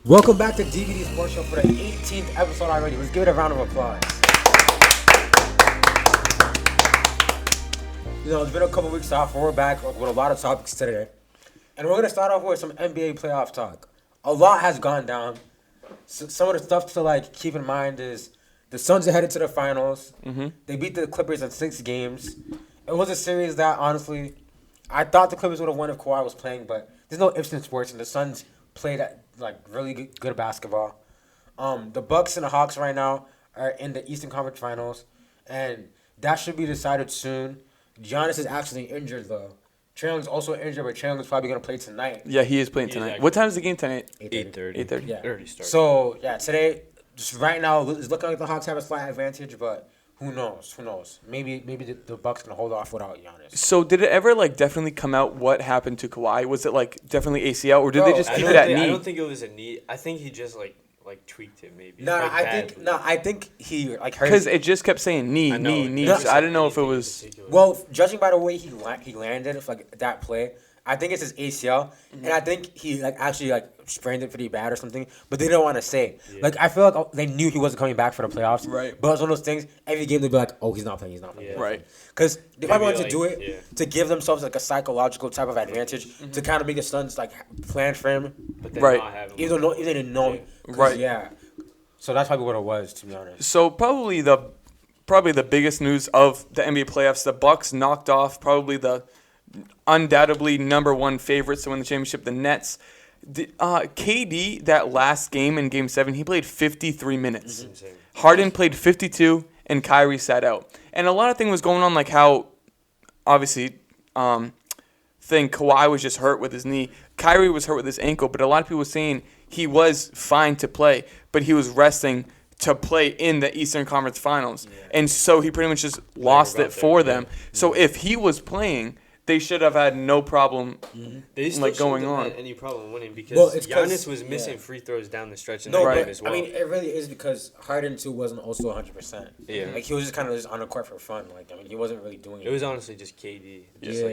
Welcome back to DBD Sports Show for the 18th episode already. Let's give it a round of applause. You know, it's been a couple weeks off. We're back with a lot of topics today. And we're going to start off with some NBA playoff talk. A lot has gone down. So some of the stuff to keep in mind is the Suns are headed to the finals. Mm-hmm. They beat the Clippers in 6 games. It was a series that, honestly, I thought the Clippers would have won if Kawhi was playing, but there's no ifs in sports, and the Suns played really good basketball. The Bucks and the Hawks right now are in the Eastern Conference Finals, and that should be decided soon. Giannis is actually injured, though. Trae Young's also injured, but Trae Young is probably going to play tonight. Yeah, he is playing tonight. What time is the game tonight? 8:30. 8:30. Yeah. Already started. So, today, just right now, it's looking like the Hawks have a slight advantage, but who knows? Maybe the Bucks can hold off without Giannis. So did it ever definitely come out what happened to Kawhi? Was it definitely ACL, or did they just keep that knee? I don't think it was a knee. I think he just tweaked it maybe. I think he hurt. Because it just kept saying knee. I didn't know if it was. Well, judging by the way he landed, that play, I think it's his ACL, and I think he actually sprained it pretty bad or something. But they don't want to say. Yeah. I feel like they knew he wasn't coming back for the playoffs. Right. But it's one of those things. Every game they'd be like, "Oh, he's not playing. Yeah. Right. Because they probably wanted to do it to give themselves a psychological type of advantage to kind of make the Suns plan for him. But then not have him. Even though they didn't know. Yeah. Right. Yeah. So that's probably what it was, to be honest. So probably the biggest news of the NBA playoffs, the Bucks knocked off probably the undoubtedly number one favorites to win the championship, the Nets. KD, that last game in Game 7, he played 53 minutes. Harden played 52, and Kyrie sat out. And a lot of things was going on, how, obviously, Kawhi was just hurt with his knee. Kyrie was hurt with his ankle, but a lot of people were saying he was fine to play, but he was resting to play in the Eastern Conference Finals. Yeah. And so he pretty much just lost it for them. Yeah. So if he was playing, they should have had no problem they still going on. Had any problem winning because Giannis was missing free throws down the stretch in the game as well. I mean, it really is because Harden too wasn't also 100%. Yeah, he was just kind of just on the court for fun. He wasn't really doing it. It was honestly just KD,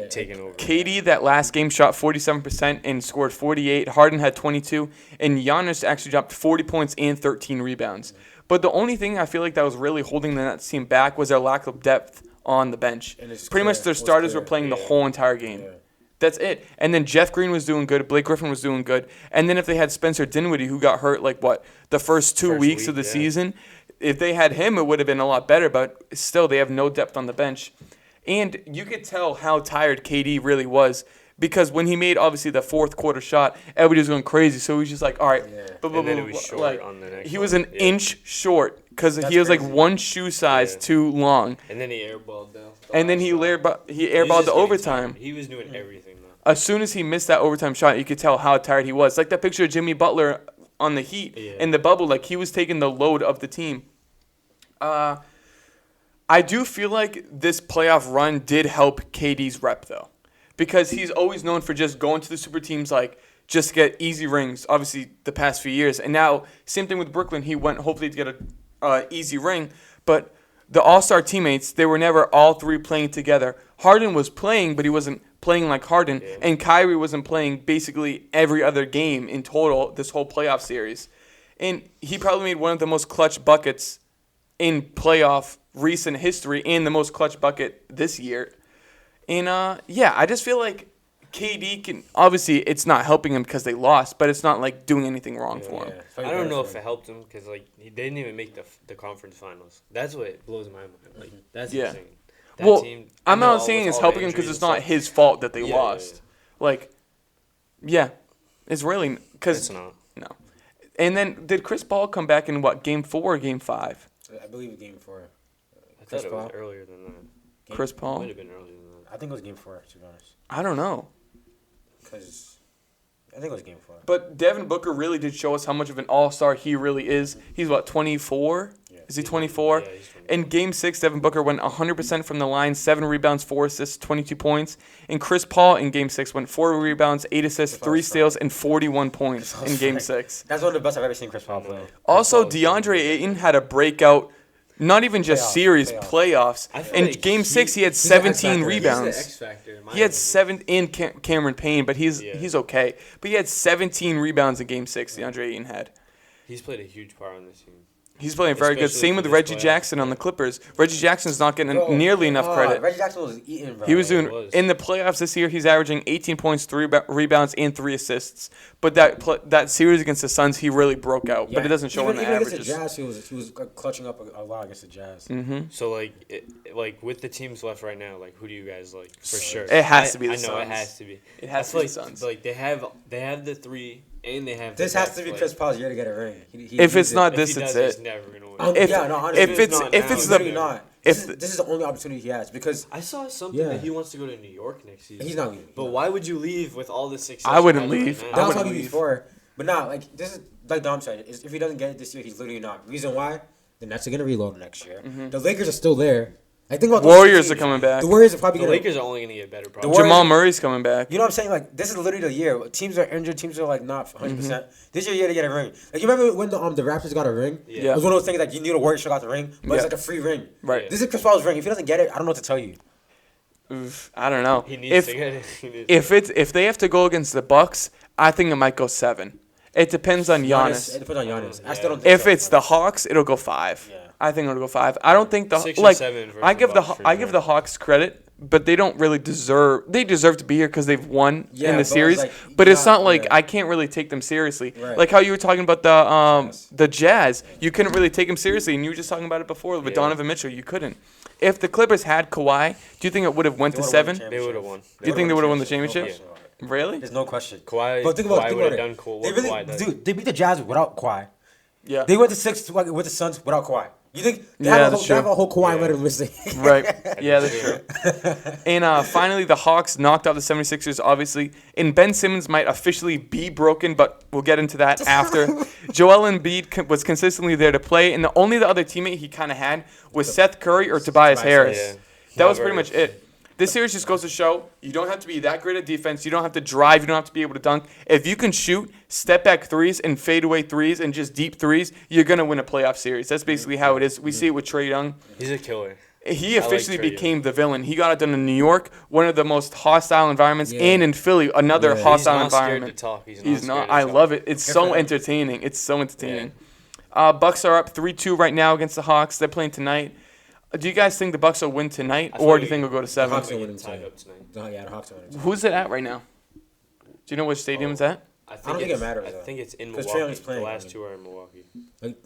taking over. KD that last game shot 47% and scored 48. Harden had 22, and Giannis actually dropped 40 points and 13 rebounds. But the only thing I feel like that was really holding the Nets team back was their lack of depth on the bench. Pretty much their starters were playing the whole entire game. Yeah. That's it. And then Jeff Green was doing good. Blake Griffin was doing good. And then if they had Spencer Dinwiddie, who got hurt the first two weeks of the season, if they had him, it would have been a lot better. But still, they have no depth on the bench. And you could tell how tired KD really was because when he made, obviously, the fourth quarter shot, everybody was going crazy. So he was just all right. Yeah. And then it was short on the next He was an inch short. Because he was crazy. One shoe size too long. And then he airballed though. And then he airballed the overtime. He was doing everything though. As soon as he missed that overtime shot, you could tell how tired he was. Like that picture of Jimmy Butler on the Heat in the bubble, he was taking the load of the team. I do feel like this playoff run did help KD's rep though. Because he's always known for just going to the super teams just to get easy rings, obviously the past few years. And now, same thing with Brooklyn. He went hopefully to get a easy ring, but the all-star teammates, they were never all three playing together. Harden was playing, but he wasn't playing like Harden, and Kyrie wasn't playing basically every other game in total this whole playoff series. And he probably made one of the most clutch buckets in playoff recent history and the most clutch bucket this year. And, I just feel like KD can – obviously, it's not helping him because they lost, but it's not, doing anything wrong for him. I don't know if it helped him because, they didn't even make the conference finals. That's what blows my mind. That's insane. That team, I'm not saying it's helping him because it's not his fault that they lost. It's really – because – It's not. No. And then did Chris Paul come back in, Game 4 or Game 5? I believe Game 4. I thought it was earlier than that. Chris Paul? It might have been earlier than that. I think it was Game 4, to be honest. I don't know. Because I think it was Game 4. But Devin Booker really did show us how much of an all-star he really is. He's, 24? Yeah. Is he 24? Yeah, he's 24. In Game 6, Devin Booker went 100% from the line, 7 rebounds, 4 assists, 22 points. And Chris Paul in Game 6 went 4 rebounds, 8 assists, 3 steals, and 41 points in Game 6. That's one of the best I've ever seen Chris Paul play. Also, DeAndre Ayton had a breakout, not even just playoffs. In Game 6, he had 17 rebounds. He's the X factor. He had 7 in Cameron Payne, but he's okay. But he had 17 rebounds in Game 6. DeAndre Ayton had. He's played a huge part on this team. He's playing very good. Same with Reggie Jackson on the Clippers. Reggie Jackson's not getting nearly enough credit. Reggie Jackson was eating, bro. He was doing in the playoffs this year. He's averaging 18 points, 3 rebounds, and 3 assists. But that series against the Suns, he really broke out. But it doesn't show in the averages. Against the Jazz, he was clutching up a lot against the Jazz. Mm-hmm. So like with the teams left right now, like who do you guys like for sure? It has to be the Suns. I know it has to be. It has to be the Suns. Like they have the 3 and they have. This has to be Chris Paul's year to get a ring. If it's not this, it's it. He's never gonna win. If it's this is the only opportunity he has because I saw something that he wants to go to New York next season. He's not leaving. But why would you leave with all this success? I wouldn't leave. That was talking before, but now like this is like Dom said. If he doesn't get it this year, he's literally not. Reason why? The Nets are gonna reload next year. Mm-hmm. The Lakers are still there. I think about Warriors are coming back. The Warriors are probably the Lakers are only gonna get better. Probably. Jamal Murray's coming back. You know what I'm saying? Like this is literally the year. Teams are injured. Teams are like not 100%. This is your year to get a ring. Like you remember when the Raptors got a ring? Yeah. It was one of those things like you knew the Warriors should have got the ring, but it's like a free ring. Right. This is Chris Paul's ring. If he doesn't get it, I don't know what to tell you. Oof, I don't know. He needs to get it. If they have to go against the Bucks, I think it might go 7. It depends on Giannis. It depends on Giannis. Yeah. I still don't think If it's the Hawks, it'll go 5. Yeah. I think it'll go 5. I don't think 6 or 7 versus I give the the Hawks credit, but they don't really deserve. They deserve to be here because they've won in the series. But it's not like I can't really take them seriously. Right. Like how you were talking about the Jazz, you couldn't really take them seriously, and you were just talking about it before with Donovan Mitchell. You couldn't. If the Clippers had Kawhi, do you think it would have went to 7? They would have won. Do you think they would have won the championship? Yeah. Really? There's no question. Kawhi, But think about would have it. done cool. They beat the Jazz without Kawhi. Yeah. They went to 6 with the Suns without Kawhi. You think they Yeah, have that's true. a whole Kawhi letter missing? Right. Yeah, that's true. And finally, the Hawks knocked out the 76ers, obviously. And Ben Simmons might officially be broken, but we'll get into that after. Joel Embiid was consistently there to play, and the other teammate he kind of had was Seth Curry or Tobias Harris. Yeah. That was pretty much it. This series just goes to show you don't have to be that great at defense. You don't have to drive. You don't have to be able to dunk. If you can shoot step back threes and fade away threes and just deep threes, you're going to win a playoff series. That's basically how it is. We see it with Trae Young. He's a killer. He officially became the villain. He got it done in New York, one of the most hostile environments, and in Philly, another hostile environment. He's not scared to talk. He's not. I love it. It's so entertaining. It's so entertaining. Bucks are up 3-2 right now against the Hawks. They're playing tonight. Do you guys think the Bucks will win tonight, or do you think it'll go to 7? Hawks will win tonight. Yeah, the Hawks will win tonight. Who's it at right now? Do you know which stadium it's at? I don't think it matters. I think it's in 'Cause Milwaukee. Trae Young's playing, The last 2 are in Milwaukee.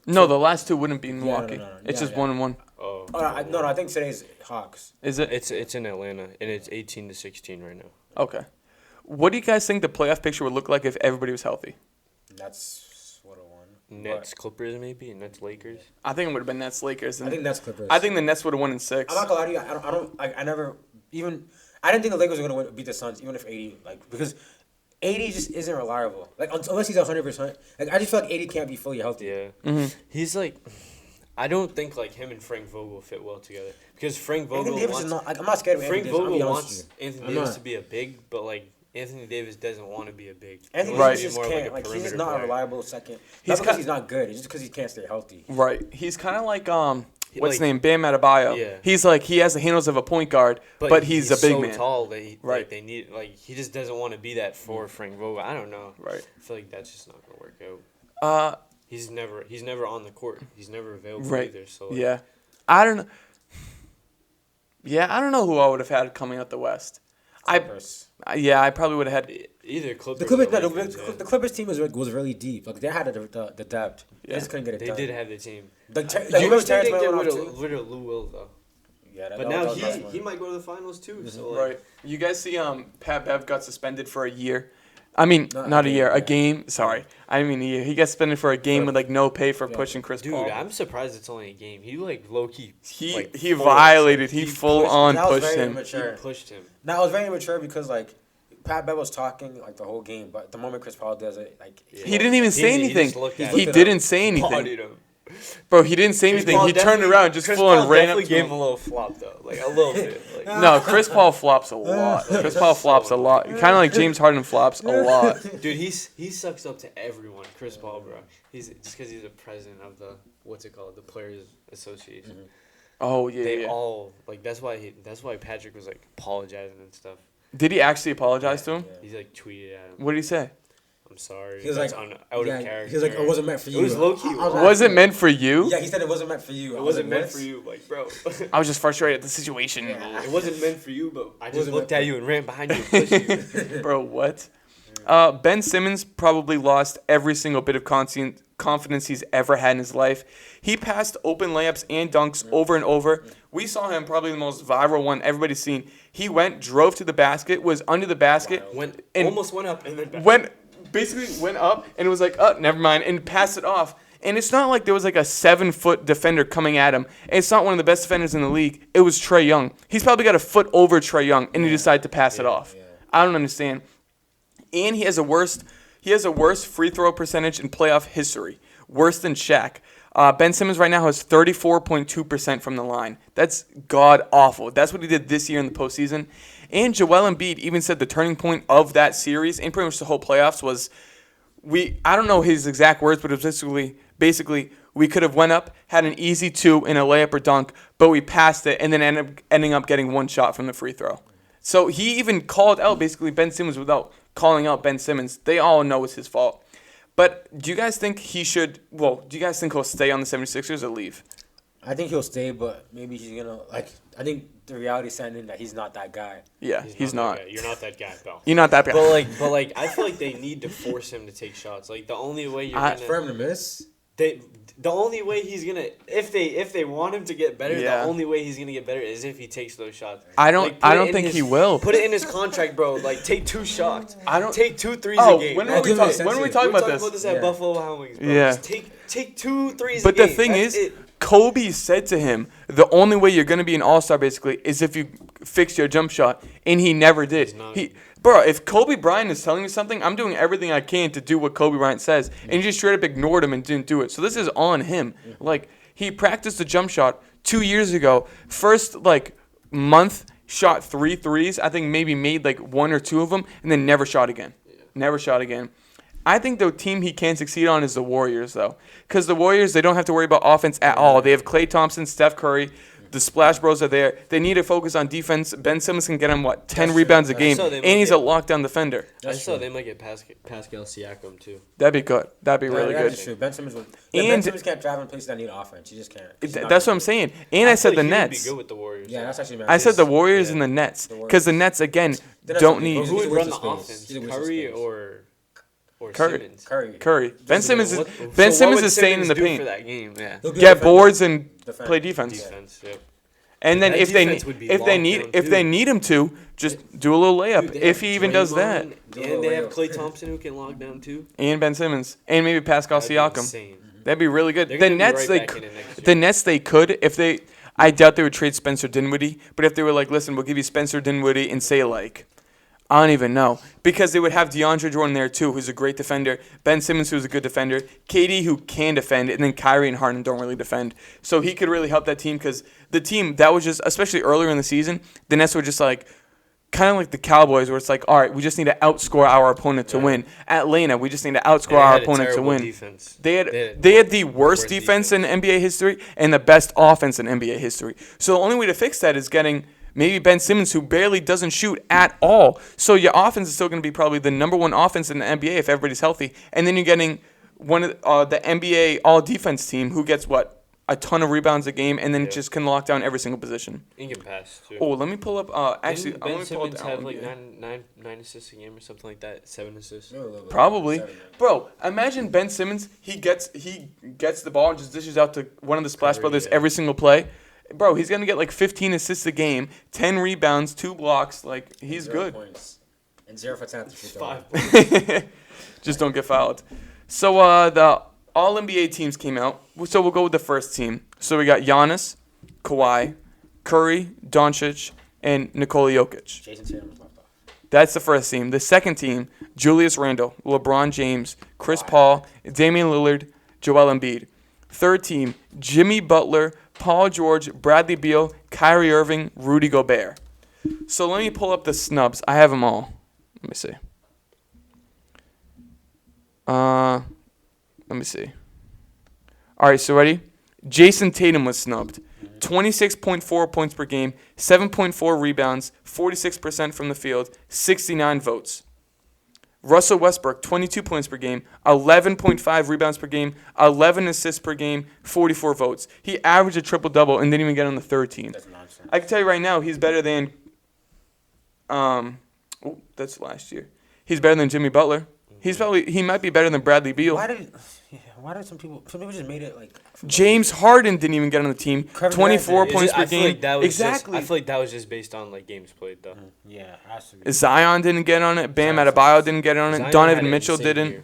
No, the last 2 wouldn't be in no, Milwaukee. no. It's just Yeah. 1-1. Oh. No, I think today's Hawks. Is it? It's in Atlanta, and it's 18-16 right now. Okay. What do you guys think the playoff picture would look like if everybody was healthy? That's what I won. Nets, Clippers maybe, and Nets, Lakers. I think it would have been Nets, Lakers. I think that's Clippers. I think the Nets would have won in 6. I'm not gonna lie to you. I didn't think the Lakers were gonna beat the Suns, even if 80 because 80 just isn't reliable. Like unless he's 100%. Like I just feel like 80 can't be fully healthy. Yeah. Mm-hmm. He's like, I don't think like him and Frank Vogel fit well together because Frank Vogel Anthony Davis wants. is not. Like, I'm not scared of Frank Anthony Davis. I'll be Vogel honest wants with you. Anthony I'm Davis not. to be a big, but like Anthony Davis doesn't want to be a big. Anthony Right. Davis just More can't. like a He's just perimeter not a player. reliable second. He's Not because he's not good. It's just because he can't stay healthy. Right. He's kind of like what's his like- name? Bam Adebayo. Yeah. He's like he has the handles of a point guard, but he's a big so man. tall that he, Right. like, they need he just doesn't want to be that for Frank Vogel. I don't know. Right. I feel like that's just not gonna work out. Uh, He's never on the court. He's never available right. either. So like, Yeah. I don't know. Yeah, I don't know who I would have had coming out the West. Clippers. I probably would have had. either Clippers. The Clippers, or no, Lakers, the Clippers team was really deep. Like they had the depth. They Yeah. just couldn't get it They done. did have the team. Like, I remember wish they Terrence did Mann get went rid off of, too? rid of Lou Will though. Yeah, But now he might go to the finals too. So like, Right. You guys see Pat Bev got suspended for a year. I mean, not a year, a game. Sorry. I mean a year. He got suspended for a game with like no pay for pushing Chris dude, Paul. I'm surprised it's only a game. He like low key. He violated. He full on That was pushed very him. immature. He pushed him. Now it was very immature because like Pat Bev was talking like the whole game, but the moment Chris Paul does it, like He didn't even say He anything. just looked at He him. didn't say anything. Bodied him. Bro, he didn't say anything. Paul He turned definitely- around, just Chris full on Paul ran up definitely to gave him. him a little flop though, like a little bit. Like, No, Chris Paul flops a lot. Chris Paul flops a lot. Kind of like James Harden flops a lot. dude, he sucks up to everyone. Chris Paul, bro. He's just because he's the president of the the Players Association. Oh yeah, They yeah. all like that's why Patrick was like apologizing and stuff. Did he actually apologize to him? Yeah. He's like tweeted at him. What did he say? I'm sorry. He was That's like, out yeah, of character. he was like, it wasn't meant for you. It was low key. Was it meant for you? Yeah, he said it wasn't meant for you. It wasn't meant for you, like, bro. I was just frustrated at the situation. Yeah. It wasn't meant for you, but I just Wasn't looked meant at you and ran behind you and pushed you. Bro, what? Ben Simmons probably lost every single bit of confidence he's ever had in his life. He passed open layups and dunks over and over. We saw him probably the most viral one everybody's seen. He drove to the basket, was under the basket, Almost went up and then back. went up and it was like, oh, never mind, and passed it off. And it's not like there was like a 7-foot defender coming at him. It's not one of the best defenders in the league. It was Trae Young. He's probably got a foot over Trae Young, and he decided to pass it off. Yeah. I don't understand. And he has a worst free throw percentage in playoff history, worse than Shaq. Ben Simmons right now has 34.2% from the line. That's god awful. That's what he did this year in the postseason. And Joel Embiid even said the turning point of that series and pretty much the whole playoffs was I don't know his exact words, but it was basically we could have went up, had an easy 2 in a layup or dunk, but we passed it and then ending up getting one shot from the free throw. So he even called out basically Ben Simmons without calling out Ben Simmons. They all know it's his fault. But do you guys think do you guys think he'll stay on the 76ers or leave? I think he'll stay, but maybe he's going to, I think the reality set in that he's not that guy. Yeah, he's not. That guy. You're not that guy, pal. You're not that guy. But I feel like they need to force him to take shots. Like, the only way you're going to... For him to miss? The only way he's gonna if they want him to get better, Yeah. the only way he's gonna get better is if he takes those shots. I don't think he will. Put it in his contract, bro. Like, take 2 shots. I don't take 2 threes Oh, a game. when That are we makes talking? sense. When are we We're talking We're about talking this? about this at Yeah. Buffalo Wild Wings, bro. Yeah. Just take 2 threes But a game. the thing That's is, it. Kobe said to him, the only way you're going to be an all-star, basically, is if you fix your jump shot. And he never did. Bro, if Kobe Bryant is telling me something, I'm doing everything I can to do what Kobe Bryant says. And he just straight up ignored him and didn't do it. So this is on him. Like, he practiced the jump shot 2 years ago. First, month, shot 3 threes. I think maybe made, 1 or 2 of them. And then never shot again. Never shot again. I think the team he can succeed on is the Warriors, though. Because the Warriors, they don't have to worry about offense at all. They have Klay Thompson, Steph Curry. The Splash Bros are there. They need to focus on defense. Ben Simmons can get him, 10 rebounds a game. And he's a lockdown defender. I saw they might get Pascal Siakam, too. That'd be good. That'd be really good. That's true. Ben Simmons can't travel in places that need offense. He just can't. That's what I'm saying. And I said the Nets. Be good with the Warriors. Yeah, that's actually. I said the Warriors and the Nets. Because the Nets, again, don't need... Who would He's a run waste the of space. offense? He's a waste of Curry space. or Curry. Simmons? Curry. Ben Simmons So is what staying in the Simmons do paint. for that game? Yeah. He'll be Get defensive. boards and Defend. play defense. Defense, yep. And then That if they defense would be if they locked need down, if too. they need him to, just do a little layup. Dude, they If have he even does that. Draymond, And they have Klay Thompson who can lock down, too. And Ben Simmons. And maybe Pascal That'd be Siakam. insane. That'd be really good. They're The gonna be Nets, right back in it next year. the Nets, they could if they. I doubt they would trade Spencer Dinwiddie, but if they were like, listen, we'll give you Spencer Dinwiddie and say I don't even know, because they would have DeAndre Jordan there too, who's a great defender. Ben Simmons, who's a good defender. KD, who can defend, and then Kyrie and Harden don't really defend. So he could really help that team because the team that was just, especially earlier in the season, the Nets were just kind of like the Cowboys, where it's all right, we just need to outscore our opponent to win. Atlanta, we just need to outscore our opponent to win. Defense. They had the worst defense in NBA history and the best offense in NBA history. So the only way to fix that is getting maybe Ben Simmons, who barely doesn't shoot at all. So your offense is still going to be probably the number 1 offense in the NBA if everybody's healthy. And then you're getting one of the NBA all-defense team who gets, a ton of rebounds a game and then just can lock down every single position. And can pass, too. Oh, let me pull up. Actually, Didn't let Ben me pull up Simmons the have NBA. nine assists a game or something like that? 7 assists? Probably. Bro, imagine Ben Simmons, he gets the ball and just dishes out to one of the Splash Brothers every single play. Bro, he's going to get 15 assists a game, 10 rebounds, 2 blocks. He's good. Points. And 0 for 10 at the free throw. 5 points. Just don't get fouled. So the All-NBA teams came out. So we'll go with the first team. So we got Giannis, Kawhi, Curry, Doncic, and Nikola Jokic. Jason Tatum was left off. That's the first team. The second team, Julius Randle, LeBron James, Chris Paul, Damian Lillard, Joel Embiid. Third team, Jimmy Butler, Paul George, Bradley Beal, Kyrie Irving, Rudy Gobert. So let me pull up the snubs. I have them all. Let me see. Let me see. All right, so ready? Jason Tatum was snubbed. 26.4 points per game, 7.4 rebounds, 46% from the field, 69 votes. Russell Westbrook, 22 points per game, 11.5 rebounds per game, 11 assists per game, 44 votes. He averaged a triple-double and didn't even get on the third team. That's nonsense. I can tell you right now, he's better than that's last year. He's better than Jimmy Butler. He might be better than Bradley Beal. Why did some people just made it like James Harden didn't even get on the team. Kevin 24 Durant points I per feel game. like that was Exactly. I feel like that was just based on like games played though. Yeah, it has to be. Zion didn't get on it. Bam Adebayo didn't get on it. Zion had Donovan an Mitchell insane didn't. year.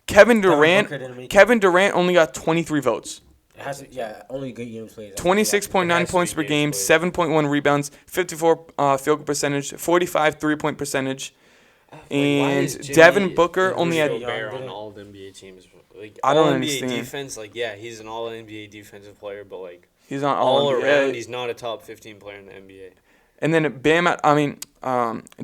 Kevin Booker Durant. didn't make it. Kevin Durant only got 23 votes. It has to, only good games played. 26.9 has to points be per game, games 7.1 rebounds, 54 field goal percentage, 45 3-point percentage. And Devin Booker only had. on all the NBA teams. Like I don't all understand. NBA defense, like he's an all NBA defensive player, but like He's not all NBA. around, he's not a top 15 player in the NBA. And then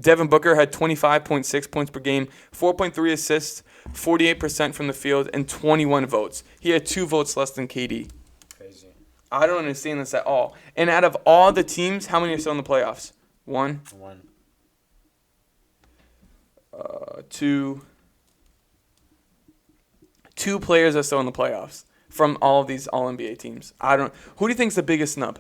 Devin Booker had 25.6 points per game, 4.3 assists, 48% from the field, and 21 votes. He had 2 votes less than KD. Crazy. I don't understand this at all. And out of all the teams, how many are still in the playoffs? 1, 2. 2 players are still in the playoffs from all of these All-NBA teams. Who do you think's the biggest snub?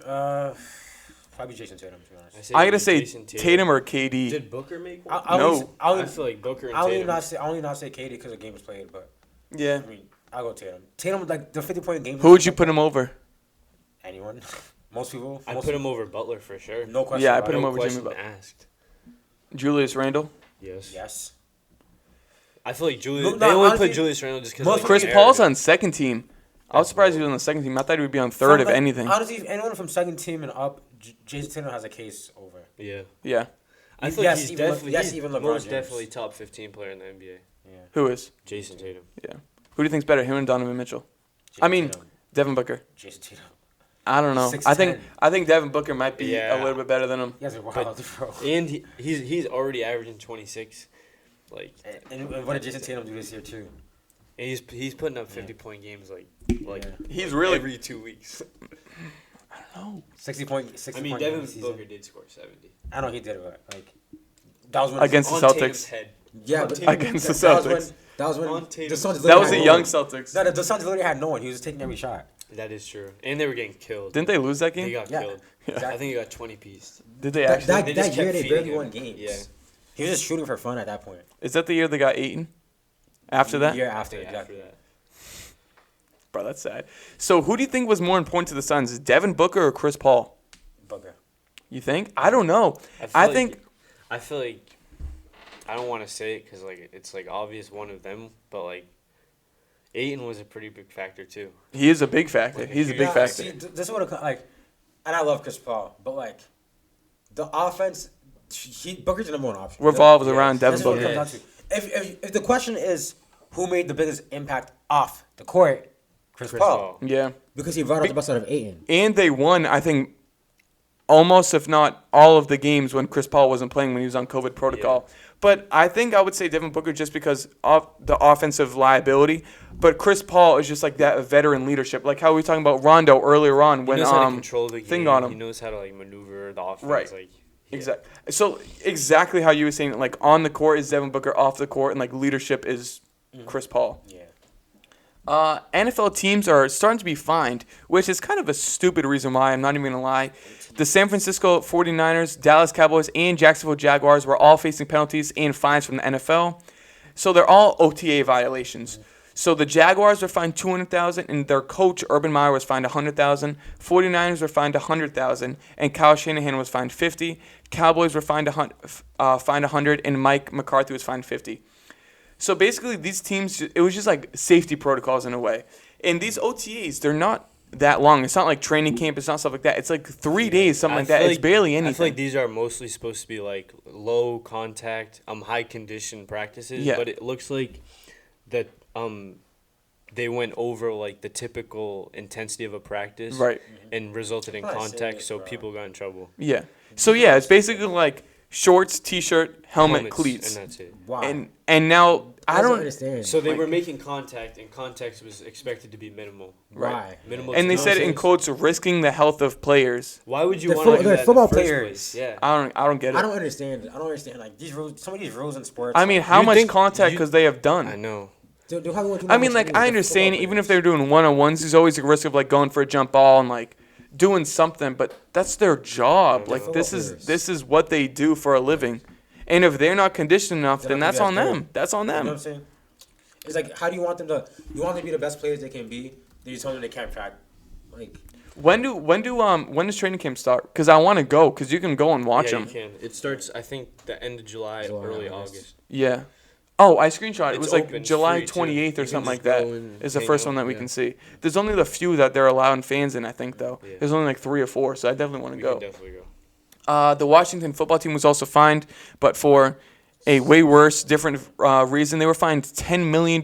Probably Jason Tatum, to be honest. I gotta say Jason Tatum or KD. Did Booker make one? No. I feel like Booker and I'll Tatum. not say KD because the game was played, but Yeah. I mean I'll go Tatum. Tatum like the 50-point game. Who would you put him over? Anyone? Most people. I put him over Butler for sure. No question. Yeah, I about put it. him No over Jimmy question Butler. asked. Julius Randle? Yes. Yes. I feel like Julius. No, they only honestly, put Julius Randle just because. most Like, Chris the Paul's narrative. on second team. I was surprised he was on the second team. I thought he would be on third, if Like, anything. Honestly, if anyone from second team and up, Jason Tatum has a case over. Yeah. Yeah. I feel Yes, like he's even Le- definitely. yes, he's even LeBron most James. definitely top 15 player in the NBA. Yeah. Who is? Jason Tatum. Yeah. Who do you think's better, him and Donovan Mitchell? Devin Booker. Jason Tatum. I don't know. 6'10". I think Devin Booker might be Yeah. a little bit better than him. You guys are wild, bro. And he's already averaging 26. Like, And what did Jason Tatum do this year too? and he's putting up 50-point games like He's really. every 2 weeks. I don't know. 60 point. I mean, Devin Booker did score 70 I know he did, but like that was when Against the on Celtics. Tatum's head. yeah, on but Tatum. Against the that was Celtics. That was On when Tatum. the Suns. That was the literally young had no one. Celtics. No, the Suns literally had no one. He was just taking every shot. That is true, and they were getting killed. Didn't they lose that They game? got Yeah. killed. Yeah. I think he got 20 pieced. Did they That, actually? that, They that just year kept they feeding barely him. won games. Yeah. He was just shooting for fun at that point. Is that the year they got Ayton? After that? Year after, After exactly. that. Bro, that's sad. So who do you think was more important to the Suns? Devin Booker or Chris Paul? Booker. You think? I don't know. I think feel like I don't want to say it because like it's like obvious one of them, but like Ayton was a pretty big factor too. he is a big factor. He's a big Yeah, factor. See, this is what like, and I love Chris Paul, but like, the offense, Booker's the number one option. Revolves Yes. around Devin That's what it Booker. comes down to. If the question is who made the biggest impact off the court, Chris Paul, Yeah. because he brought out the best out of Ayton. And they won, I think, almost, if not all of the games when Chris Paul wasn't playing when he was on COVID protocol. But I think I would say Devin Booker just because of the offensive liability. But Chris Paul is just like that veteran leadership. Like how we were talking about Rondo earlier on He when knows how to control the thing game. on him. He knows how to like maneuver the offense. Right. Like, Exactly. So exactly how you were saying, like on the court is Devin Booker, off the court, and like leadership is Chris Paul. Yeah. NFL teams are starting to be fined, which is kind of a stupid reason why. I'm not even going to lie. The San Francisco 49ers, Dallas Cowboys, and Jacksonville Jaguars were all facing penalties and fines from the NFL. So they're all OTA violations. So the Jaguars were fined $200,000, and their coach, Urban Meyer, was fined $100,000. 49ers were fined $100,000, and Kyle Shanahan was fined $50,000. Cowboys were fined $100,000, and Mike McCarthy was fined $50,000. So basically, these teams, it was just like safety protocols in a way. And these OTAs, they're not that long. It's not like training camp. It's not stuff like that. It's like 3 days, something like that. It's barely anything. I feel like these are mostly supposed to be like low contact, high condition practices. Yeah. But it looks like that they went over like the typical intensity of a practice. Right. And resulted in Probably contact, serious, so bro. people got in trouble. Yeah. So, yeah, it's basically like shorts, t-shirt, helmet, Helmets, cleats. and that's it. Why? And now I don't understand. So they Like- were making contact, and contact was expected to be minimal. Why? Minimal. and they to said no in sense. quotes risking the health of players. Why would you They're want to fo- do they're that in football the first players. place? Yeah. I don't get it. I don't understand. I don't understand. Like these rules, some of these rules in sports. I mean, like, how You much think- contact you- could they have done? I know. they haven't do I that mean, much like, anyway. I They're understand football even if players. they're doing one-on-ones, there's always a risk of, like, going for a jump ball and, like, doing something, but that's their job. They're Like, this football is players. this is what they do for a living. And if they're not conditioned enough, They're then not that's gonna on be as them. good. That's on You know what them. I'm saying? It's like, how do you want them to? You want them to be the best players they can be. Then you tell them they can't track. Like, When does training camp start? Because I want to go, because you can go and watch Yeah, them. you can. It starts, I think, the end of July, July, early August. August. Yeah. Oh, I screenshot. It It's was like open, July free, too. 28th or You can something like just that. go and Is the hang first out, one that we yeah. can see. There's only the few that they're allowing fans in, I think, though. Yeah. There's only like 3 or 4, so I definitely want to We go. can definitely go. The Washington football team was also fined, but for a way worse, different reason. They were fined $10 million.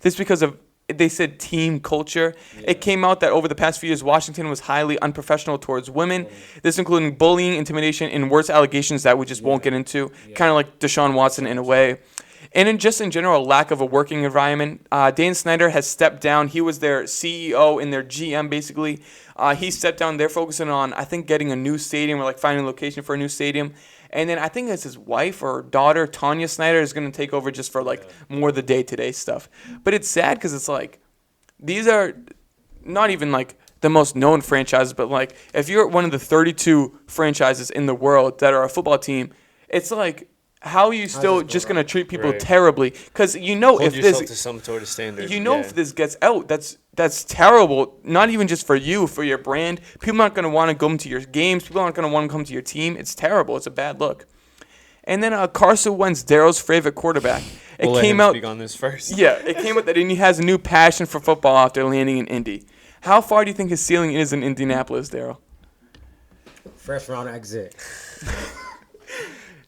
This because of, they said, team culture. It came out that over the past few years, Washington was highly unprofessional towards women. This including bullying, intimidation, and worse allegations that we just won't get into. Kind of like Deshaun Watson in a way. And in general, lack of a working environment. Dan Snyder has stepped down. He was their CEO and their GM, basically. He stepped down. They're focusing on, I think, getting a new stadium or like finding a location for a new stadium. And then I think it's his wife or daughter, Tanya Snyder, is going to take over just for like more of the day-to-day stuff. But it's sad because it's like these are not even like the most known franchises, but like if you're one of the 32 franchises in the world that are a football team, it's like, how are you still this just go going to treat people Right. terribly? Because you know Hold if yourself this, to some sort of standard. you know yeah. if this gets out, that's terrible. Not even just for you, for your brand. People aren't going to want to come to your games. People aren't going to want to come to your team. It's terrible. It's a bad look. And then Carson Wentz, Daryl's favorite quarterback. It We'll let came him out. speak on this first. Yeah, it came out that he has a new passion for football after landing in Indy. How far do you think his ceiling is in Indianapolis, Daryl? first round exit.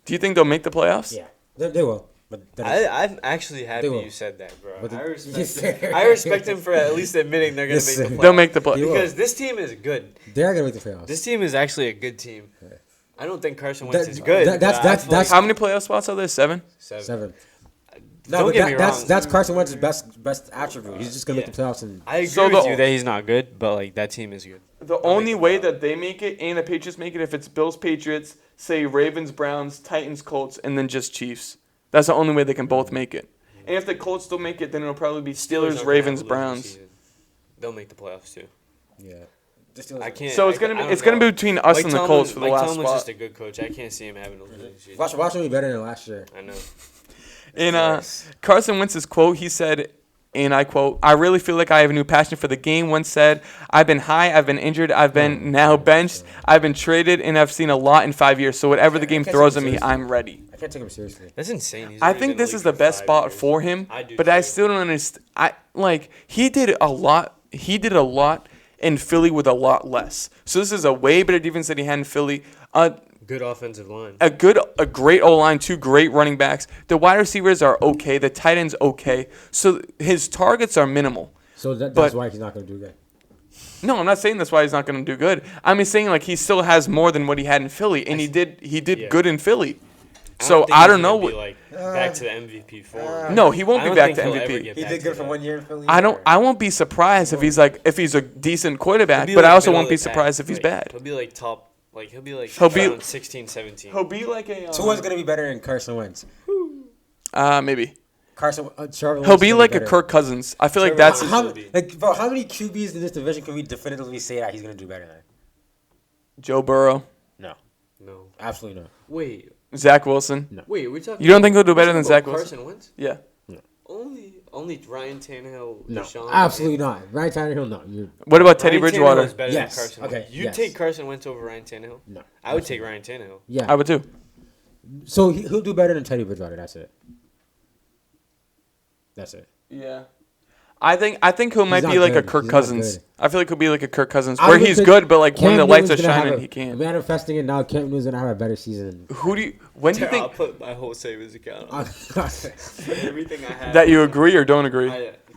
Do you think they'll make the playoffs? Yeah, they will. But I'm actually happy They will. you said that, bro. But I the- respect them. I respect them for at least admitting they're going to make the Listen. playoffs. They'll make the playoffs. They will. Because this team is good. they're gonna make the playoffs. This team is actually a good team. I don't think Carson Wentz is good. that's- but I that's- feel like How many playoff spots are there? 7? Seven. Don't but get me that's wrong. that's Carson Wentz's best attribute. He's just gonna Yeah. make the playoffs and I agree So with the- you that he's not good, but like that team is good. The only way that they make it and the Patriots make it if it's Bills, Patriots, say Ravens, Browns, Titans, Colts, and then just Chiefs. That's the only way they can both make it. And if the Colts don't make it, then it'll probably be Steelers Steelers, aren't gonna Ravens, have a losing Browns. season. They'll make the playoffs too. yeah. The Steelers I are- can't. So it's I gonna be don't it's gonna know. be between us and the Colts for the Mike last Tomlin's spot. just a good coach. I can't see him having a losing season. Washington will be better than last year. I know. In Yes. Carson Wentz's quote, he said, and I quote, "I really feel like I have a new passion for the game." Wentz said, "I've been high, I've been injured, I've been now benched, I've been traded, and I've seen a lot in 5 years. So whatever the game can't throws take at him me, seriously. I'm ready." I can't take him seriously. That's insane. He's I only think been in the this is league the for best 5 spot years. for him, I do but I too. still don't understand. He did a lot. He did a lot in Philly with a lot less. So this is a way better defense that he had in Philly. Good offensive line. A great O-line, 2 great running backs. The wide receivers are okay. The tight end's okay. So his targets are minimal. So that's But- why he's not gonna do good. No, I'm not saying that's why he's not going to do good. I'm just saying like he still has more than what he had in Philly, and he did Yeah. good in Philly. So think I he's don't gonna know be, what. like back to the MVP form. No, he won't I be don't back think to he'll ever MVP. get He back did to good for that. 1 year in Philly. I won't be surprised if he's a decent quarterback, He'll be but I like also middle won't of be the pack. surprised if he's Like, bad. He'll be like top. Like he'll be like He'll be- around 16, 17. He'll be like a Tua's gonna be better than Carson Wentz. maybe. Trevor He'll Lawrence be is like a better. Kirk Cousins. I feel like Trevor that's Lawrence. How many QBs in this division can we definitively say that he's gonna do better than? Joe Burrow, No, No. absolutely not. Wait. Zach Wilson. Wait. We're talking. You don't think he'll do better we're than talking Zach about Wilson? Carson Wentz? Yeah. Only Ryan Tannehill. No, Deshaun, absolutely not. Ryan Tannehill, no. You're, What about Teddy Ryan Bridgewater? Tannehill is better Yes, than Carson okay, Wentz. You'd yes. take Carson Wentz over Ryan Tannehill? no. I would take Ryan Tannehill. Yeah. I would too. So he'll do better than Teddy Bridgewater. That's it. That's it. Yeah. I think he might not be like a good. Kirk He's not Cousins. good. I feel like he'll be like a Kirk Cousins, I where would he's think good, but like when the lights are Newton's gonna shining, have he can't. Manifesting it now, Cam Newton's gonna have a better season. Who do you? When do you I'll think put my whole savings account on everything I have. that you agree or don't agree?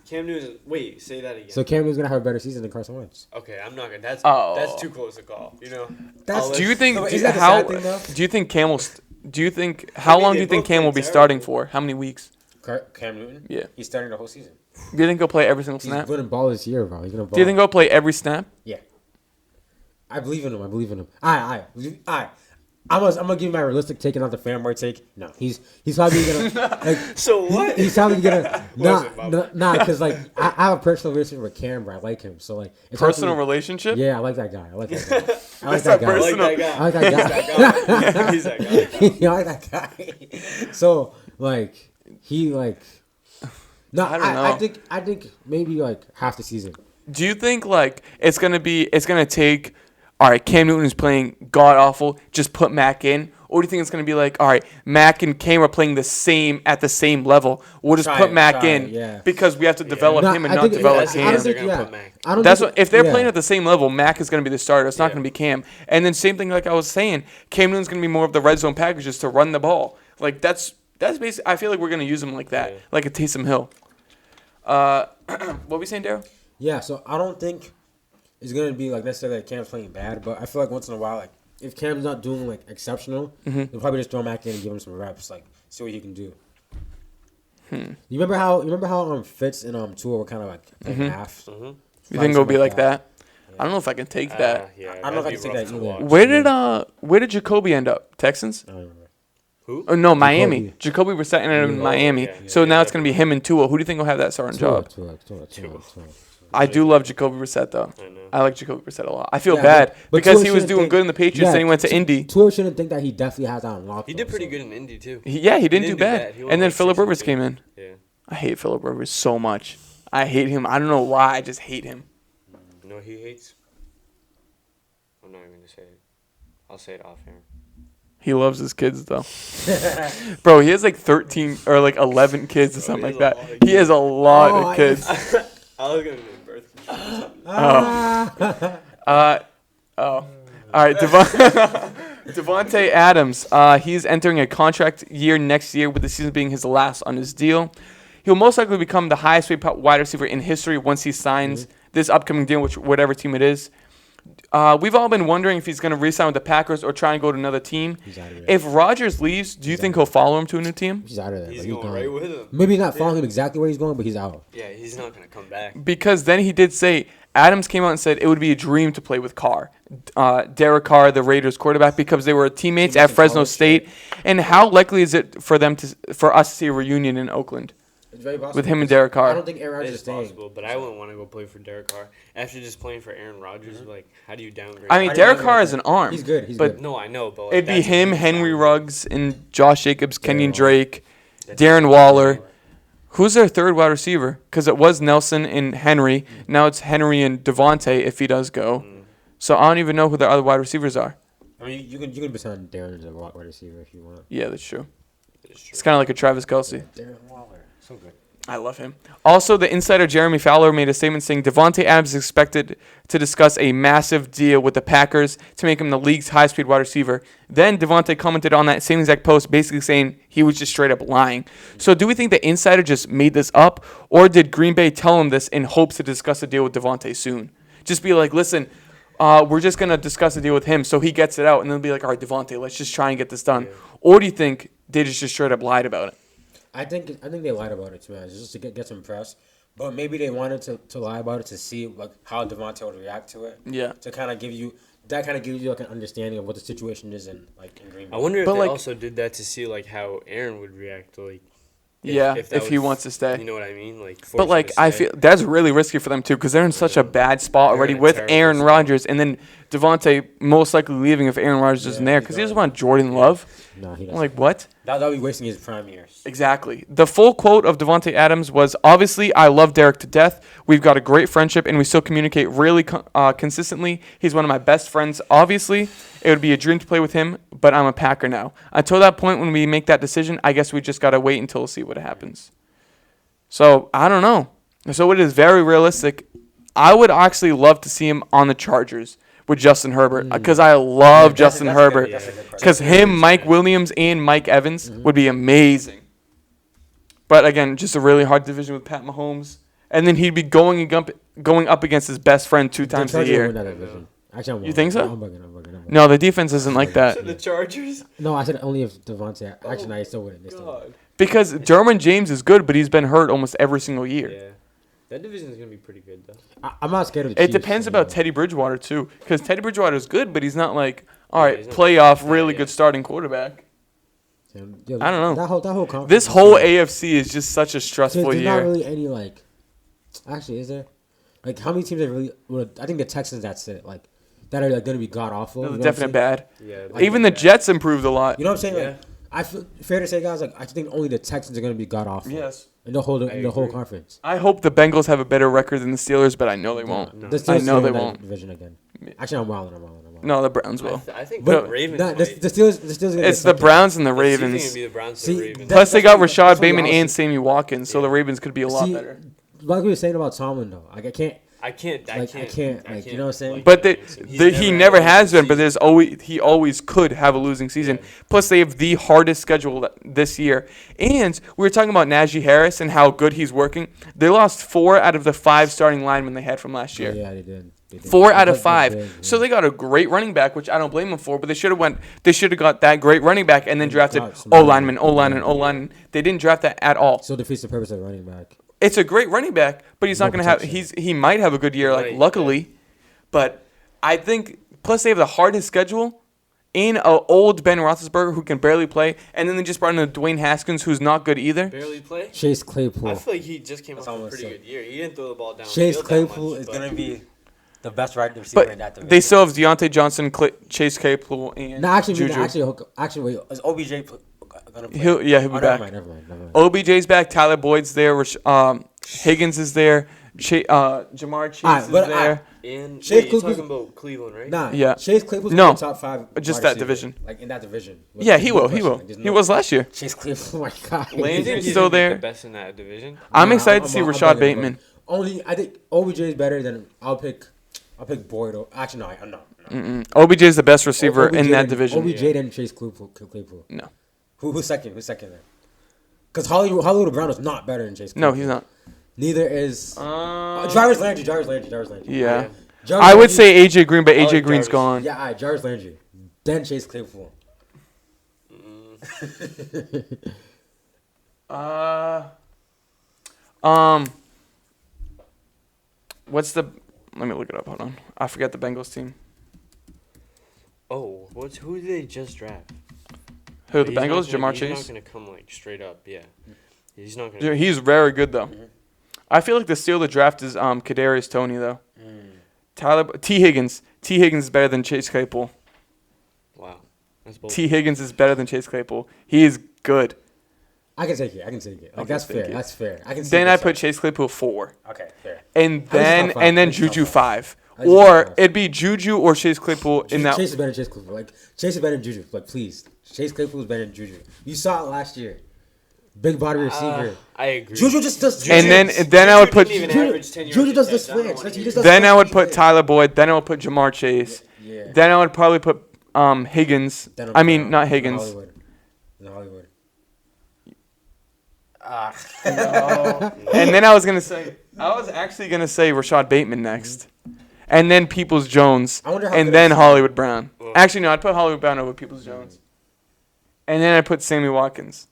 Cam Newton. Wait, say that again. So Cam Newton's gonna have a better season than Carson Wentz. Okay, I'm not gonna. That's Oh. that's too close a call. You know. That's- I'll Do you let- think No, but isn't that the sad thing, though? do you think Cam will Do you think how long they do you think both Cam will played be starting terrible. for? How many weeks? Cam Newton. Yeah. He's starting the whole season. Do you think he'll play every single He's snap? gonna ball this year, bro. He's gonna ball. Do you think he'll play every snap? Yeah. I believe in him. All right. I'm gonna give you my realistic take and not the fanboy take. No, he's probably gonna like. So what? He's probably gonna Bob? nah, because like I have a personal relationship with Cam, bro. I like him, so like it's Personal probably- relationship? Yeah, I like that guy. I like that guy. I like That's that not guy. I like that guy. I like that guy. He's that guy. Yeah, I like that guy. So like he like. No, I don't know. I think maybe like half the season. Do you think like it's gonna take all right, Cam Newton is playing god awful, just put Mac in? Or do you think it's gonna be like, all right, Mac and Cam are playing at the same level. We'll just put Mac in because we have to develop him and not develop Cam. They're gonna put Mac. That's what if they're playing at the same level, Mac is gonna be the starter. It's not gonna be Cam. And then same thing like I was saying, Cam Newton's gonna be more of the red zone packages to run the ball. Like that's basically I feel like we're gonna use him like that, like a Taysom Hill. What were we saying, Daryl? Yeah, so I don't think it's gonna be like necessarily like Cam's playing bad, but I feel like once in a while, like if Cam's not doing like exceptional, they'll probably just throw him back in and give him some reps, like see what he can do. You remember how Fitz and Tua were kind of like half. You think it'll be like that? Yeah. I don't know if I can take that. Yeah, I don't know if I can take that Where either. did Jacoby end up? Texans? I don't remember. Who? Oh no, Miami. Jacoby was setting it in Miami. So now it's gonna be him and Tua. Who do you think will have that starting job? Tua. I do love Jacoby Brissett though. I know. I like Jacoby Brissett a lot. I feel Yeah, bad but because Tua he was shouldn't doing think- good in the Patriots, then he went to Indy. Tua shouldn't think that he definitely has that unlocked. He did pretty good in Indy too. He didn't do bad. He won And then like Phillip 60 Rivers games. came in. Yeah. I hate Phillip Rivers so much. I hate him. I don't know why. I just hate him. You know what he hates? I'm not even gonna say it. I'll say it off here. He loves his kids though. Bro, he has like 13 or like 11 kids or something like that. He has a lot of kids. I was gonna do birth control. All right, Devontae Adams. He's entering a contract year next year, with the season being his last on his deal. He'll most likely become the highest paid wide receiver in history once he signs this upcoming deal, with whatever team it is. We've all been wondering if he's going to re-sign with the Packers or try and go to another team. If Rodgers leaves, do you think he'll follow him to a new team? He's out of there. He's going right with him. Maybe not following him exactly where he's going, but he's out. Yeah, he's not gonna come back. Because then he did say, Adams came out and said it would be a dream to play with Carr. Derek Carr, the Raiders quarterback, because they were teammates at Fresno State. And how likely is it for us to see a reunion in Oakland? It's very possible. With him and Derek Carr. I don't think Aaron Rodgers is It's staying. possible, but I wouldn't want to go play for Derek Carr after just playing for Aaron Rodgers. Like, how do you downgrade? I mean, I Derek know Carr that. is an arm. He's good. He's but good. No, I know, but like, it'd be that's a him, huge Henry downgrade. Ruggs, and Josh Jacobs, Kenyon Waller. Drake, Darren Waller. Who's their third wide receiver? Because it was Nelson and Henry. Now it's Henry and Devontae if he does go. So I don't even know who the other wide receivers are. I mean, you can pretend Darren is a wide receiver if you want. Yeah, that's true. It's true. It's kind of like a Travis Kelce. Darren Waller, so good. I love him. Also, the insider Jeremy Fowler made a statement saying Devontae Adams is expected to discuss a massive deal with the Packers to make him the league's highest-paid wide receiver. Then Devontae commented on that same exact post, basically saying he was just straight up lying. So do we think the insider just made this up, or did Green Bay tell him this in hopes to discuss a deal with Devontae soon? Just be like, listen, we're just going to discuss a deal with him so he gets it out, and then be like, all right, Devontae, let's just try and get this done. Or do you think they just straight up lied about it? I think they lied about it too, man. Just to get some press. But maybe they wanted to lie about it to see like how Devontae would react to it. Yeah. To kind of give you like an understanding of what the situation is in Green Bay. I wonder if But, they like- also did that to see like how Aaron would react to like. If he wants to stay. You know what I mean? Like. But, like, I feel that's really risky for them, too, because they're in such a bad spot already in a with terrible Aaron spot. Rodgers, and then Devontae most likely leaving if Aaron Rodgers isn't there, because he doesn't want Jordan Love. No, he I'm doesn't. like, what? That'll be wasting his prime years. Exactly. The full quote of Devontae Adams was, obviously, I love Derek to death. We've got a great friendship, and we still communicate really consistently. He's one of my best friends. Obviously, it would be a dream to play with him, but I'm a Packer now. Until that point, when we make that decision, I guess we just got to wait until see what happens. So, I don't know. So, it is very realistic. I would actually love to see him on the Chargers with Justin Herbert, because I love Justin Herbert. Because him, Mike Williams, and Mike Evans would be amazing. But again, just a really hard division with Pat Mahomes. And then he'd be going up against his best friend 2 times a Chargers year. win that division. Actually, I'm You think so? I'm bugging. No, the defense isn't like that. The Chargers. No, I said only if Devontae. Actually, no, I still wouldn't. They still wouldn't. Because Derwin James is good, but he's been hurt almost every single year. Yeah. That division is gonna be pretty good though. I'm not scared of the It Chiefs, depends about know. Teddy Bridgewater too, because Teddy Bridgewater is good, but he's not like all right, he's not playoff, like really that, good starting quarterback. Yo, I don't know. That whole conference. This whole AFC is just such a stressful There's not year. really any like. Actually, is there? Like, how many teams are really? Well, I think the Texans. That's it. Like, that are like going to be god awful. They're You know what I'm definitely saying? bad. Yeah. Like, Even the Jets improved a lot. You know what I'm saying? Yeah. Like, I feel fair to say, guys. Like, I think only the Texans are going to be god awful. Yes. In the whole agree. conference. I hope the Bengals have a better record than the Steelers, but I know they won't. No. The I Steelers know are they in that won't. division again. Actually, I'm wilding. No, the Browns will. I think But the Ravens. nah, the might. Steelers. Gonna It's get the second. Browns and the It's either Ravens. gonna be the Browns or See, the Ravens. Plus, they got that's Rashad what Bateman y'all and see. Sammy Watkins, so Yeah. the Ravens could be a lot See, better. Like we were saying about Tomlin, though. Like, I can't. I can't. Like, you know what I'm saying? But He's he had never a has been. losing But there's always he always could have a losing season. Yeah. Plus, they have the hardest schedule this year. And we were talking about Najee Harris and how good he's working. They lost 4 out of the 5 starting linemen they had from last year. Yeah, they did. 4 out of That's 5. big, yeah. So they got a great running back, which I don't blame them for. But they should have got that great running back and then drafted got some O lineman. They didn't draft that at all. Still defeats the purpose of the running back. It's a great running back, but he's not No going to have. protection. He might have a good year, like Right, luckily, but I think plus they have the hardest schedule. In a old Ben Roethlisberger who can barely play, and then they just brought in a Dwayne Haskins who's not good either. barely play. Chase Claypool. I feel like he just came off a almost pretty it. good year. He didn't throw the ball down. Chase Claypool is going to be the best wide receiver in that But division. they still have Deontay Johnson, Chase Claypool, and No, actually, Juju. wait. Is OBJ gonna play? He'll be back. Never mind. OBJ's back. Tyler Boyd's there. Higgins is there. Jamar Chase Alright, is but there. And Chase wait, you're Claypool's- talking about Cleveland, right? Nah, Yeah. Chase Claypool's No, in the top 5. just wide that receiver, division. Like in that division. Yeah, he There's will. no He will. question. There's He no- was last year. Chase Claypool. Oh my God. You think Landry's he's still gonna be there. the best in that division. I'm Nah, excited to see I'm Rashad backing him Bateman. up. Only I think OBJ is better than I'll pick Boyd. Actually, no, I'm not. OBJ is the best receiver OBJ in that then- division. OBJ then Chase Claypool. No. Who's second? Who's second then? Because Hollywood Brown is not better than Chase Claypool. No, he's not. Neither is Jarvis Landry. Yeah. Jarvis I would Landry- say AJ Green, but I AJ like Green's Jarvis. gone. Yeah, all right, Jarvis Landry. Then Chase Claypool. What's the? Let me look it up. Hold on. I forget the Bengals team. Oh, who did they just draft? Who the He's not Bengals? gonna- Jamar He's Chase. not gonna come like straight up. Yeah, he's not Yeah, gonna. he's very good though. I feel like the steal of the draft is Kadarius Toney though. T Higgins. T Higgins is better than Chase Claypool. Wow, that's bold. T Higgins is better than Chase Claypool. He is good. I can take it. Like, Okay, that's thank fair. you. That's fair. I can. Then I put Chase Claypool 4, Okay, fair. and top then five. and then I think Juju top 5, I think or top five. it'd be Juju or Chase Claypool in that. Chase is better than Chase Claypool. Like Chase is better than Juju. Like please, Chase Claypool is better than Juju. You saw it last year. Big body receiver. I agree. Juju just does. And then I would put Didn't even Juju- average 10 yards Juju a does the catch. I don't switch. know Like, he what just it does- then I would He put did. Tyler Boyd. Then I would put Jamar Chase. Yeah. Then I would probably put Higgins. Then I mean, Brown not in Higgins. Hollywood. In Hollywood. And then I was actually gonna say Rashad Bateman next, and then Peoples Jones, I wonder how and good then is- Hollywood Brown. Well- Actually, no, I'd put Hollywood Brown over Peoples Jones, and then I put Sammy Watkins,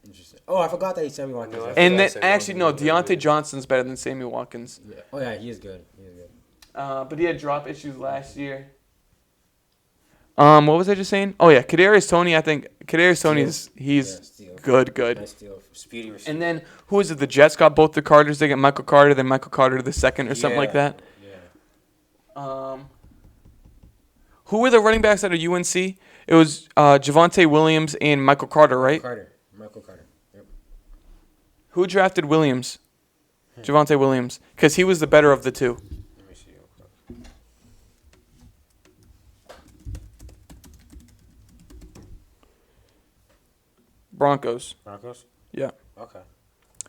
Interesting. Oh, I forgot that he's Sammy Watkins. No, I and forgot then Sammy actually no, Watkins was really Deontay good. Johnson's better than Sammy Watkins, Yeah. Oh yeah, he is good. but he had drop issues last year. What was I just saying? Oh yeah, Kadarius Toney. I think Kadarius Toney is Yeah, steal. good. Nice steal. Speedy receiver. And then who is it? The Jets got both the Carters. They get Michael Carter, then Michael Carter the second or something like that. Yeah. Who were the running backs out of UNC? It was Javonte Williams and Michael Carter, right? Michael Carter. Yep. Who drafted Williams? Javonte Williams, because he was the better of the two. Let me see. Real quick. Broncos. Broncos. Yeah. Okay.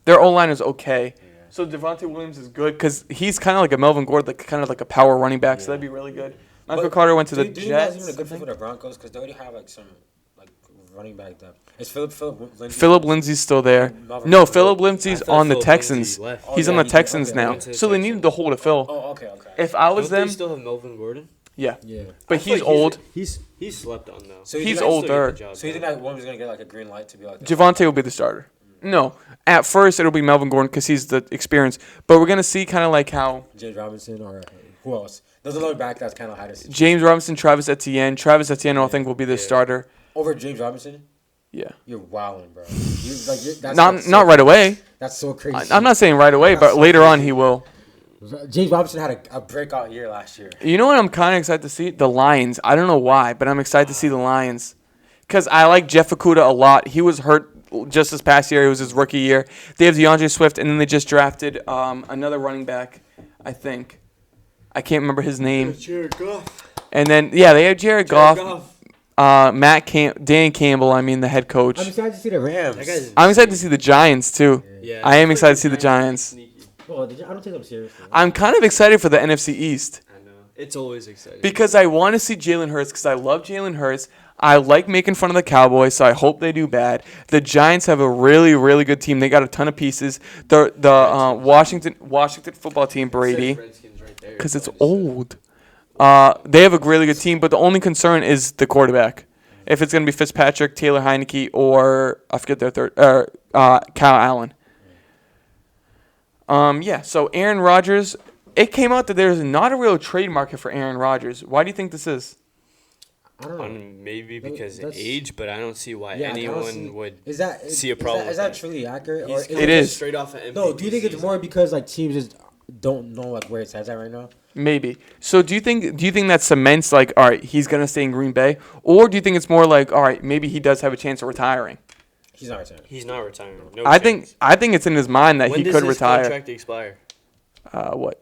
Their O-line is okay. Yeah. So Javonte Williams is good because he's kind of like a Melvin Gordon, like kind of like a power running back. So that'd be really good. Michael But Carter went to the Do you guys Jets. even a good I fit for think. the Broncos because they already have like some like running back depth. Is Philip Lindsay? Philip Lindsay's still there. Melvin No, Gordon. Philip Lindsay's I thought on the Philip Texans. Lindsay left. He's Oh, on yeah, the he- Texans okay, now. went to the So they Texans. needed the hole to fill. Oh, okay. If I was Don't they them, still have Melvin Gordon? Yeah. Yeah. But I feel he's like old. He's slept on though. So you He's think- older. So you think that Williams is gonna get like a green light to be like? Javonte will be the starter. No. At first, it'll be Melvin Gordon because he's the experience. But we're going to see kind of like how James Robinson or who else? There's another back that's kind of high to see. James Robinson, Travis Etienne. Travis Etienne, I think, will be the starter. Over James Robinson? Yeah. You're wilding, bro. That's Not right away. That's so crazy. I'm not saying right away, but later on he will. James Robinson had a breakout year last year. You know what I'm kind of excited to see? The Lions. I don't know why, but I'm excited to see the Lions. Because I like Jeff Okudah a lot. He was hurt just this past year. It was his rookie year. They have DeAndre Swift, and then they just drafted another running back, I think. I can't remember his name. Jared Goff. And then, they have Jared Goff. Dan Campbell, the head coach. I'm excited to see the Rams. I'm excited to see the Giants, too. Yeah, I am excited to see the Giants. Well, I don't take them seriously. I'm kind of excited for the NFC East. I know. It's always exciting. Because I want to see Jalen Hurts because I love Jalen Hurts. I like making fun of the Cowboys, so I hope they do bad. The Giants have a really, really good team. They got a ton of pieces. The Washington football team, Brady, because it's old. They have a really good team, but the only concern is the quarterback. If it's going to be Fitzpatrick, Taylor Heineke, or I forget their third, Kyle Allen. So Aaron Rodgers, it came out that there's not a real trade market for Aaron Rodgers. Why do you think this is? I don't know. Maybe because of age, but I don't see why Yeah, anyone would see see a problem. Is that truly accurate? Or It is. Straight off an MVP No, do you think it's season. more because like teams just don't know like where it's at right now? Maybe. So do you think that cements like, all right, he's gonna stay in Green Bay, or do you think it's more like, all right, maybe he does have a chance of retiring? He's not retiring. He's not retiring. No I chance. think it's in his mind that When he does could his retire. contract expire?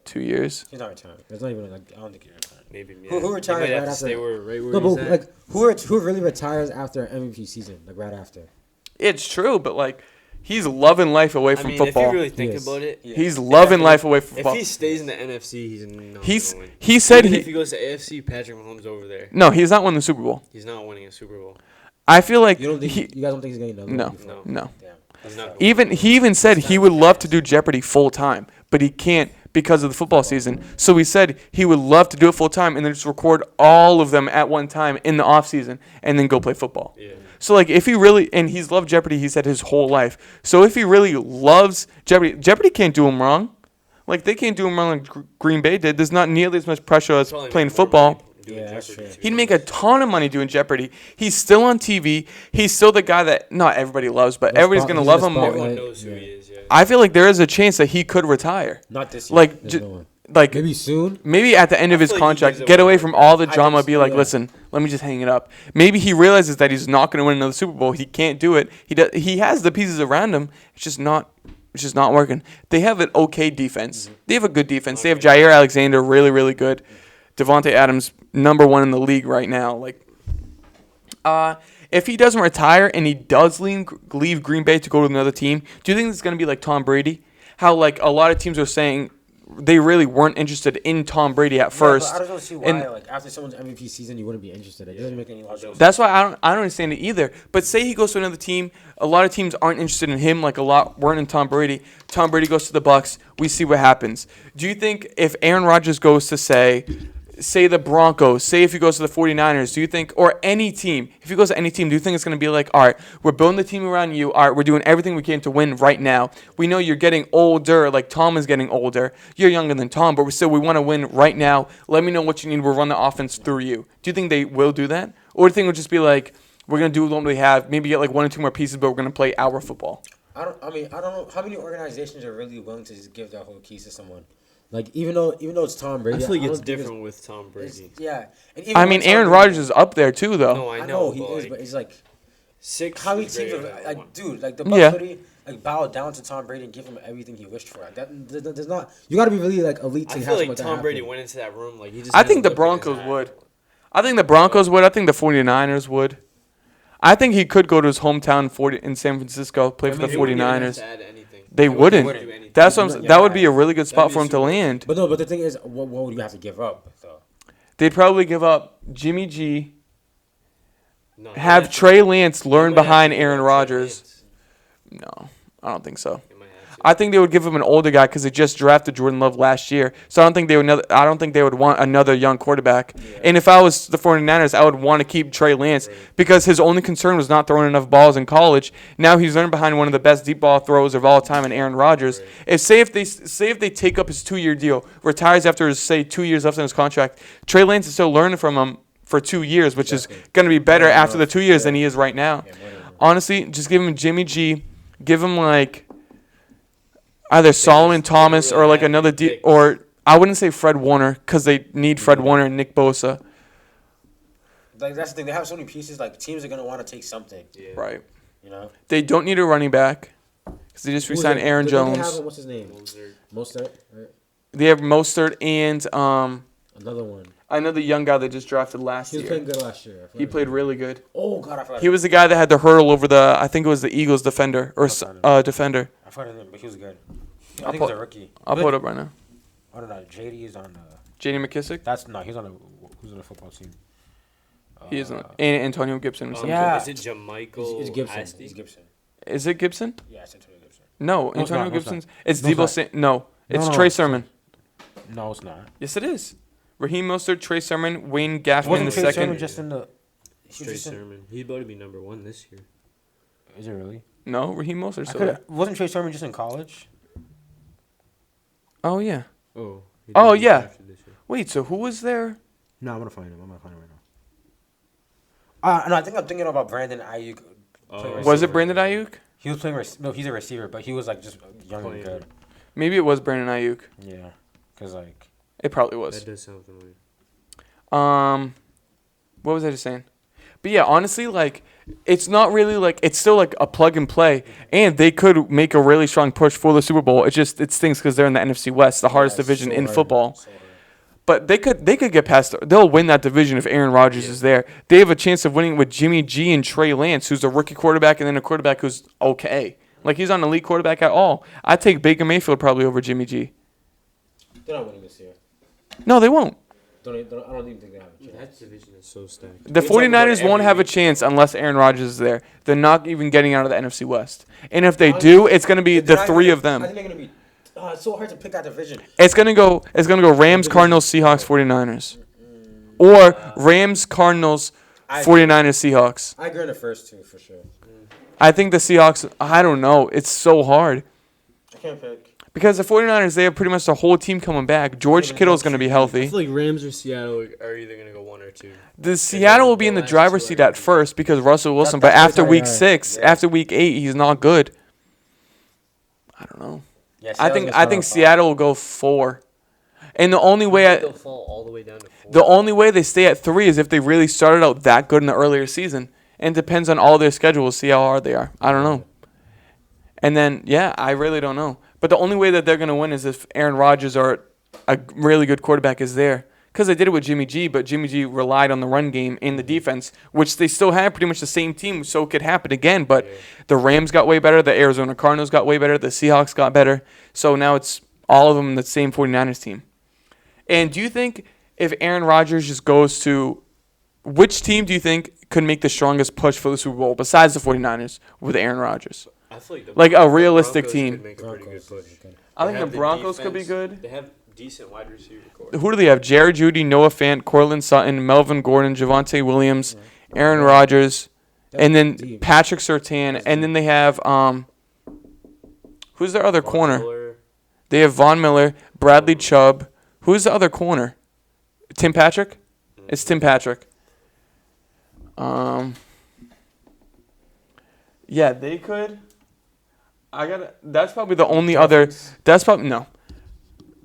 2 years? He's not retiring. There's not even like I don't think he's retiring. Maybe. Who He retires might have right to after? stay right where No, he's but at. like who really retires after an MVP season? Like right after. It's true, but like he's loving life away from football. if you really think Yes. about it, He's loving life away from if football. he stays in the NFC, he's not He's gonna win. he said Even if he he goes to AFC, Patrick Mahomes over there. no, he's not winning the Super Bowl. He's not winning a Super Bowl. I feel like You don't think he you guys don't think he's getting another? no one before? no. Damn. He's not. He even said he would love to do Jeopardy full time, but he can't because of the football season. So he said he would love to do it full time and then just record all of them at one time in the off season and then go play football. Yeah. So like if he really and he's loved Jeopardy, he said his whole life. So if he really loves Jeopardy can't do him wrong. Like they can't do him wrong like Green Bay did. There's not nearly as much pressure as Probably playing make more football. money doing Yeah, that's Jeopardy, true. to He'd be make a honest. ton of money doing Jeopardy. He's still on TV. He's still the guy that not everybody loves, but everybody's gonna he's love a him more. Everyone Like, knows who yeah. he is. Yeah. I feel like there is a chance that he could retire. Not this year. Like, There's ju- no one. Like Maybe soon. maybe at the end of I his feel like he contract, gives it get one away more from year. all the I drama. think Be so, like, yeah. listen, let me just hang it up. Maybe he realizes that he's not going to win another Super Bowl. He can't do it. He has the pieces around him. It's just not working. They have an okay defense. They have a good defense. They have Jair Alexander, really, really good. Devontae Adams, number 1 in the league right now. Like, if he doesn't retire and he does leave Green Bay to go to another team, do you think it's going to be like Tom Brady? How like a lot of teams are saying they really weren't interested in Tom Brady at first. Yeah, but I don't see why. And Like after someone's MVP season, you wouldn't be interested. It doesn't make any logical. that's why I don't understand it either. But say he goes to another team, a lot of teams aren't interested in him. Like a lot weren't in Tom Brady. Tom Brady goes to the Bucks. We see what happens. Do you think if Aaron Rodgers goes to say the Broncos, say if he goes to the 49ers, do you think, or any team, if he goes to any team, do you think it's going to be like, all right, we're building the team around you, all right, we're doing everything we can to win right now. We know you're getting older, like Tom is getting older. You're younger than Tom, but we want to win right now. Let me know what you need. We'll run the offense through you. Do you think they will do that? Or do you think it'll just be like, we're going to do what we have, maybe get like 1 or 2 more pieces, but we're going to play our football? I don't know how many organizations are really willing to just give their whole keys to someone. Like even though it's Tom Brady, I feel like don't it's think different with Tom Brady. Yeah. And even I with mean, Tom Aaron Brady- Rodgers is up there too, though. No, I know he is, like, but it's like 6. how many is teams greater are than like, one. dude, like the Bucks Yeah. really like bow down to Tom Brady and give him everything he wished for. Like, there's not. You got to be really like elite to I have feel something like that Tom Brady happen. went into that room like he just. I had think a the look in his Broncos eye. would. I think the Broncos would. I think the 49ers would. I think he could go to his hometown in San Francisco, play for the They wouldn't even have 49ers. to add anything. They wouldn't. do anything. That's what I'm, Yeah. that would be a really good spot That'd be for him to super. land. But no, but the thing is, what would you have to give up though? They'd probably give up Jimmy G, No, have they Trey Lance they learn might have behind to give Aaron up Trey Rodgers. Lance. No, I don't think so. They might have I think they would give him an older guy because they just drafted Jordan Love last year. So I don't think they would want another young quarterback. Yeah. And if I was the 49ers, I would want to keep Trey Lance because his only concern was not throwing enough balls in college. Now he's learned behind one of the best deep ball throwers of all time in Aaron Rodgers. Right. If they take up his 2-year deal, retires after his 2 years left in his contract, Trey Lance is still learning from him for 2 years, which is going to be better after the 2 years than he is right now. Yeah, honestly, just give him Jimmy G. Give him like either Solomon Thomas or like another or I wouldn't say Fred Warner because they need Fred Warner and Nick Bosa. Like that's the thing. They have so many pieces. Like teams are gonna want to take something. Yeah. Right. You know. They don't need a running back because they just re-signed Aaron Jones. They have, what's his name? Mostert. Right? They have Mostert and another one. Another young guy they just drafted last year. He was playing good last year. He played really good. Oh God, I forgot. He was the guy that had the hurdle over I think it was the Eagles defender or defender. I forgot his name, but he was good. I think he was a rookie. I'll put it up right now. I don't know. JD is on the. JD McKissick. He's on who's on the football team. He is on. And Antonio Gibson. Yeah. Is it Jamichael? It's Gibson. It's Gibson. Is it Gibson? Yeah, it's Antonio Gibson. No, Antonio Gibson's. It's Debo. No, it's Trey Sermon. No, it's not. Yes, it is. Raheem Mostert, Trey Sermon, Wayne Gaffman the Trey second. Sermon just in the. Trey Sermon. He's about to be number 1 this year. Is it really? No, Raheem Mostert. Wasn't Trey Sermon just in college? Oh yeah. Oh yeah. Wait, so who was there? No, I'm gonna find him. right now. No, I think I'm thinking about Brandon Ayuk. Was it Brandon Ayuk? He was playing. No, he's a receiver, but he was like just young and good. Maybe it was Brandon Ayuk. Yeah, because like. It probably was. That does sound familiar. What was I just saying? But yeah, honestly, like, it's not really like it's still like a plug and play, and they could make a really strong push for the Super Bowl. It stinks because they're in the NFC West, the hardest division in football. So but they could get past. They'll win that division if Aaron Rodgers is there. They have a chance of winning with Jimmy G and Trey Lance, who's a rookie quarterback, and then a quarterback who's okay. Like he's not an elite quarterback at all. I'd take Baker Mayfield probably over Jimmy G. They're not winning this year. No, they won't. I don't even think they have a chance. That division is so stacked. The 49ers won't have a chance unless Aaron Rodgers is there. They're not even getting out of the NFC West. And if they do, it's going to be the three of them. I think they're going to be it's so hard to pick that division. It's going to go Rams, Cardinals, Seahawks, 49ers. Or Rams, Cardinals, 49ers, Seahawks. I agree on the first two for sure. I think the Seahawks, I don't know. It's so hard. I can't pick. Because the 49ers, they have pretty much the whole team coming back. George Kittle's going to be healthy. I feel like Rams or Seattle are either going to go 1 or 2. The Seattle will be in the driver's seat at first because Russell Wilson. But after week 6, after week 8, he's not good. I don't know. Yeah, I think Seattle will go 4. And the only way they'll fall all the way down to 4. The only way they stay at 3 is if they really started out that good in the earlier season. And it depends on all their schedules, see how hard they are. I don't know. And then, yeah, I really don't know. But the only way that they're going to win is if Aaron Rodgers or a really good quarterback is there. Because they did it with Jimmy G, but Jimmy G relied on the run game and the defense, which they still have pretty much the same team, so it could happen again. But the Rams got way better, the Arizona Cardinals got way better, the Seahawks got better. So now it's all of them the same 49ers team. And do you think if Aaron Rodgers just goes to – which team do you think could make the strongest push for the Super Bowl besides the 49ers with Aaron Rodgers? I feel like a realistic team. Could make a pretty good push. I think the Broncos could be good. They have decent wide receiver core. Who do they have? Jared Judy, Noah Fant, Cortland Sutton, Melvin Gordon, Javonte Williams, Aaron Rodgers, and then Patrick Surtain. And then they have who's their other corner? Miller. They have Von Miller, Bradley Chubb. Who's the other corner? Tim Patrick? It's Tim Patrick. Yeah, they could. That's probably the only other. That's probably no.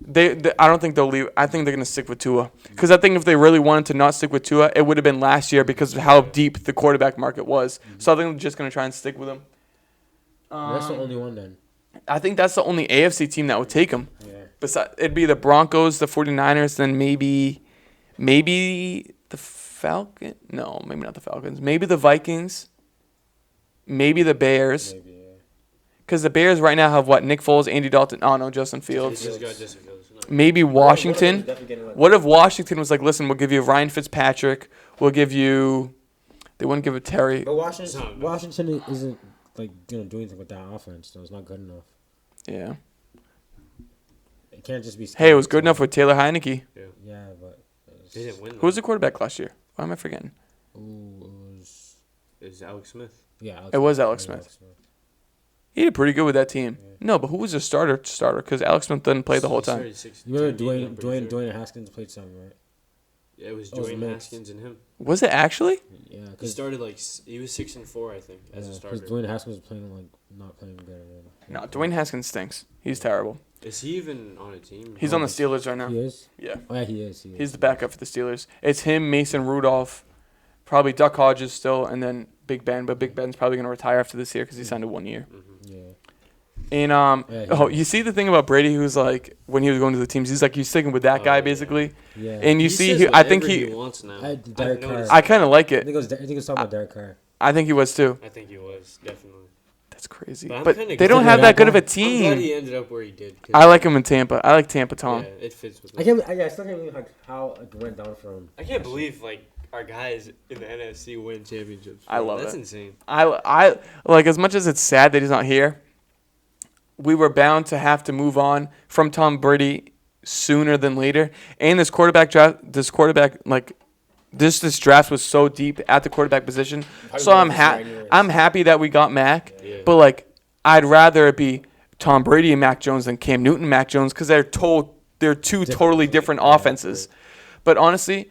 They I don't think they'll leave. I think they're gonna stick with Tua because I think if they really wanted to not stick with Tua, it would have been last year because of how deep the quarterback market was. So I think they're just gonna try and stick with him. That's the only one then. I think that's the only AFC team that would take him. Yeah. Besides, it'd be the Broncos, the 49ers, then maybe the Falcons. No, maybe not the Falcons. Maybe the Vikings. Maybe the Bears. Maybe, yeah. Because the Bears right now have what? Nick Foles, Andy Dalton. Oh, no, Justin Fields. Maybe Washington. What if Washington was like, listen, we'll give you Ryan Fitzpatrick. We'll give you. They wouldn't give it Terry. But Washington isn't like doing anything with that offense. So it's not good enough. Yeah. It can't just be. Hey, it was good enough with Taylor Heineke. Yeah, but they didn't win. Who was the quarterback last year? Why am I forgetting? Ooh, It was Alex Smith. Yeah, It was Alex Smith. He did pretty good with that team. Yeah. No, but who was the starter? Because Alex Smith didn't play the whole time. You remember Dwayne Haskins played some, right? Yeah, it was That was Dwayne mixed. Haskins and him. Was it actually? Yeah, He because started he was 6-4, I think, as a starter. Dwayne Haskins was playing not playing good. No, Dwayne Haskins stinks. He's terrible. Is he even on a team? He's on the Steelers right now. He is. Yeah. Oh yeah, he is. He's the backup for the Steelers. It's him, Mason Rudolph, probably Duck Hodges still, and then Big Ben. But Big Ben's probably going to retire after this year because he signed a 1 year. Yeah. And you see the thing about Brady, who's like when he was going to the teams, he's like he's sticking with that guy basically. Yeah. And you see, I think he wants now. Derek Carr. I kind of like I it. think it was talking about Derek Carr. I think he was too. I think he was definitely. That's crazy. But I'm But kinda they don't glad have that good of a I'm glad team. he ended up where he did. I like him in Tampa. I like Tampa Tom. Yeah, it fits with I me. still can't believe how it went down from. I can't believe our guys in the NFC win championships. I love That's it. insane. I like, as much as it's sad that he's not here, we were bound to have to move on from Tom Brady sooner than later. And this draft was so deep at the quarterback position. So I'm happy that we got Mac. Yeah. But like, I'd rather it be Tom Brady and Mac Jones than Cam Newton and Mac Jones because they're two totally different offenses. But honestly,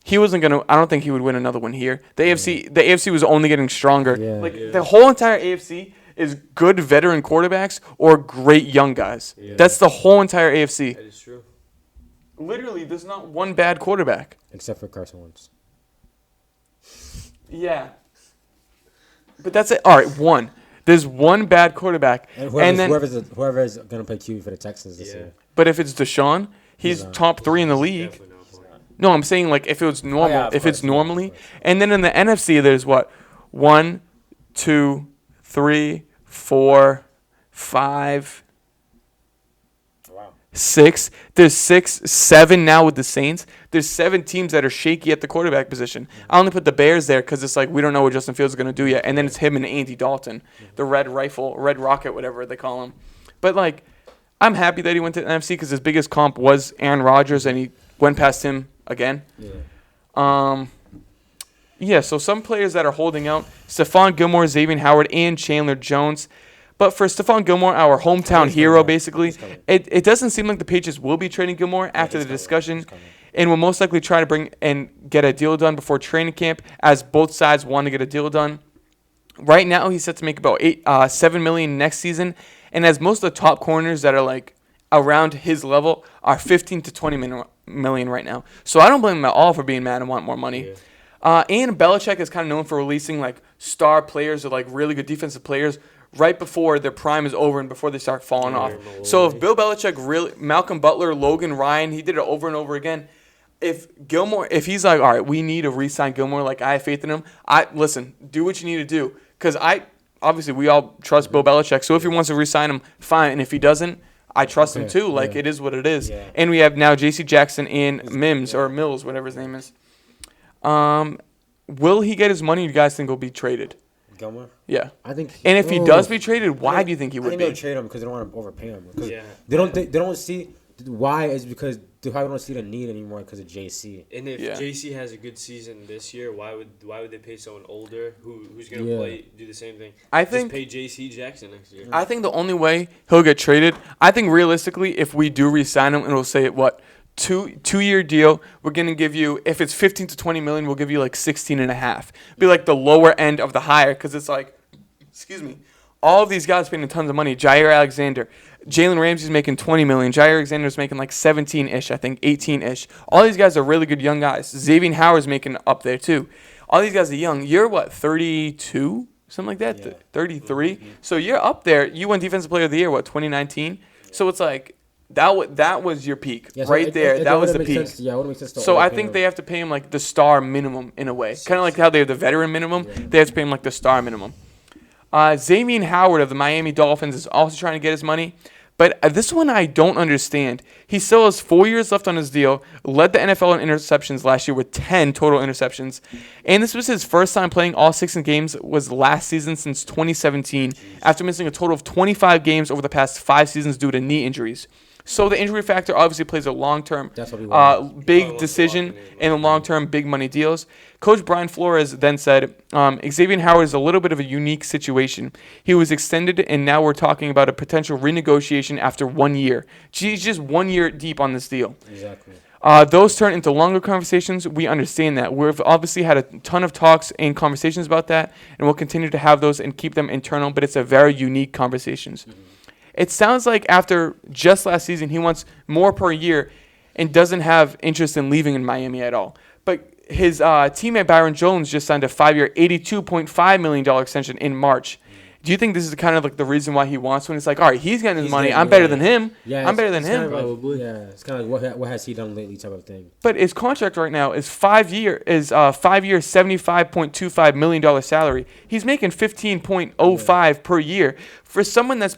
he wasn't gonna. I don't think he would win another one here. The AFC was only getting stronger. Yeah. The whole entire AFC is good veteran quarterbacks or great young guys. Yeah. That's the whole entire AFC. That is true. Literally, there's not one bad quarterback. Except for Carson Wentz. Yeah. But that's it. All right, one. There's one bad quarterback, And then whoever's gonna play QB for the Texans this year. but if it's Deshaun, he's not. top 3 in the league. Definitely not playing. No, I'm saying like if it was normal, yeah, of if it's course, normally, of course. and then in the NFC there's what, 1, 2, 3, 4, 5, Wow. 6. There's 6, 7 now with the Saints. There's 7 teams that are shaky at the quarterback position. I only put the Bears there because it's like we don't know what Justin Fields is going to do yet. And then it's him and Andy Dalton, the Red Rocket, whatever they call him. But like, I'm happy that he went to the NFC because his biggest comp was Aaron Rodgers, and he went past him again. Yeah. Yeah, so some players that are holding out: Stephon Gilmore, Xavier Howard, and Chandler Jones. But for Stephon Gilmore, our hometown hero, basically, it doesn't seem like the Patriots will be trading Gilmore after the discussion, and will most likely try to bring and get a deal done before training camp, as both sides want to get a deal done. Right now, he's set to make about $7 million next season, and as most of the top corners that are like around his level are $15 to $20 million right now. So I don't blame him at all for being mad and want more money. And Belichick is kind of known for releasing like star players or like really good defensive players right before their prime is over and before they start falling off. So if Bill Belichick Malcolm Butler, Logan Ryan, he did it over and over again. If he's like, all right, we need to re-sign Gilmore, like I have faith in him. Listen, do what you need to do, because obviously we all trust Bill Belichick. So if he wants to re-sign him, fine. And if he doesn't, I trust him too. Like it is what it is. Yeah. And we have now J.C. Jackson and Mills, whatever his name is. Will he get his money? You guys think he'll be traded? Gilmore? Yeah. I think. And if he does be traded, why do you think he I would think be? they'll trade him because they don't want to overpay him. Because Yeah. they don't see why is because they probably don't see the need anymore because of JC. And if JC has a good season this year, why would they pay someone older who's gonna do the same thing? I think just pay JC Jackson next year. I think the only way he'll get traded, I think realistically, if we do re-sign him, and we'll say what, 2-year deal, we're gonna give you, if it's 15 to 20 million, we'll give you like 16 and a half. Be like the lower end of the higher, because it's like, all of these guys paying tons of money. Jair Alexander, Jalen Ramsey's making 20 million. Jair Alexander's making like 17-ish, I think 18-ish. All these guys are really good young guys. Xavier Howard's making up there too. All these guys are young. You're what, 32? Something like that? Yeah. 33? So you're up there. You won Defensive Player of the Year, what, 2019? So it's like, that was your peak right there. That was the peak. Sense, it would make sense. So I think they have to pay him like the star minimum in a way. Kind of like how they have the veteran minimum. They have to pay him like the star minimum. Xavier Howard of the Miami Dolphins is also trying to get his money. But this one I don't understand. He still has 4 years left on his deal, led the NFL in interceptions last year with 10 total interceptions. And this was his first time playing all 16 games was last season since 2017 after missing a total of 25 games over the past 5 seasons due to knee injuries. So the injury factor obviously plays a long-term big decision and a long-term big money deals. Coach Brian Flores then said, Xavier Howard is a little bit of a unique situation. He was extended, and now we're talking about a potential renegotiation after 1 year. He's just 1 year deep on this deal. Exactly. Those turn into longer conversations. We understand that. We've obviously had a ton of talks and conversations about that, and we'll continue to have those and keep them internal, but it's a very unique conversations. Mm-hmm. It sounds like after just last season, he wants more per year and doesn't have interest in leaving in Miami at all. But his teammate Byron Jones just signed a 5-year, $82.5 million extension in March. Do you think this is kind of like the reason why he wants one? It's like, all right, he's getting his money. I'm better than him. Yeah, I'm better than him. Probably. Yeah, it's kind of like what has he done lately type of thing. But his contract right now is 5 year, $75.25 million salary. He's making $15.05 per year for someone that's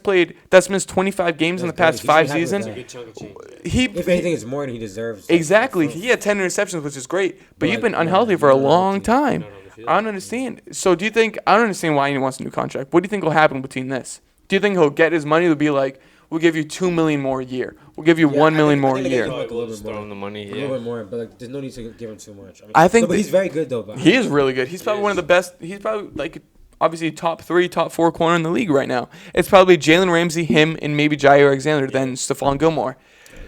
missed 25 games in the past 5 seasons. If anything, it's more than he deserves. Exactly. He had 10 interceptions, which is great. But you've been unhealthy for a long time. I don't understand. So I don't understand why he wants a new contract. What do you think will happen between this? Do you think he'll get his money? It'll be like, we'll give you $2 million more a year. We'll give you $1 million more a year. Like a little bit more. The money, a little bit more, but like, there's no need to give him too much. I think but he's very good though. He is really good. He's probably one of the best. He's probably like obviously top 3, top 4 corner in the league right now. It's probably Jalen Ramsey, him, and maybe Jair Alexander, then Stephon Gilmore.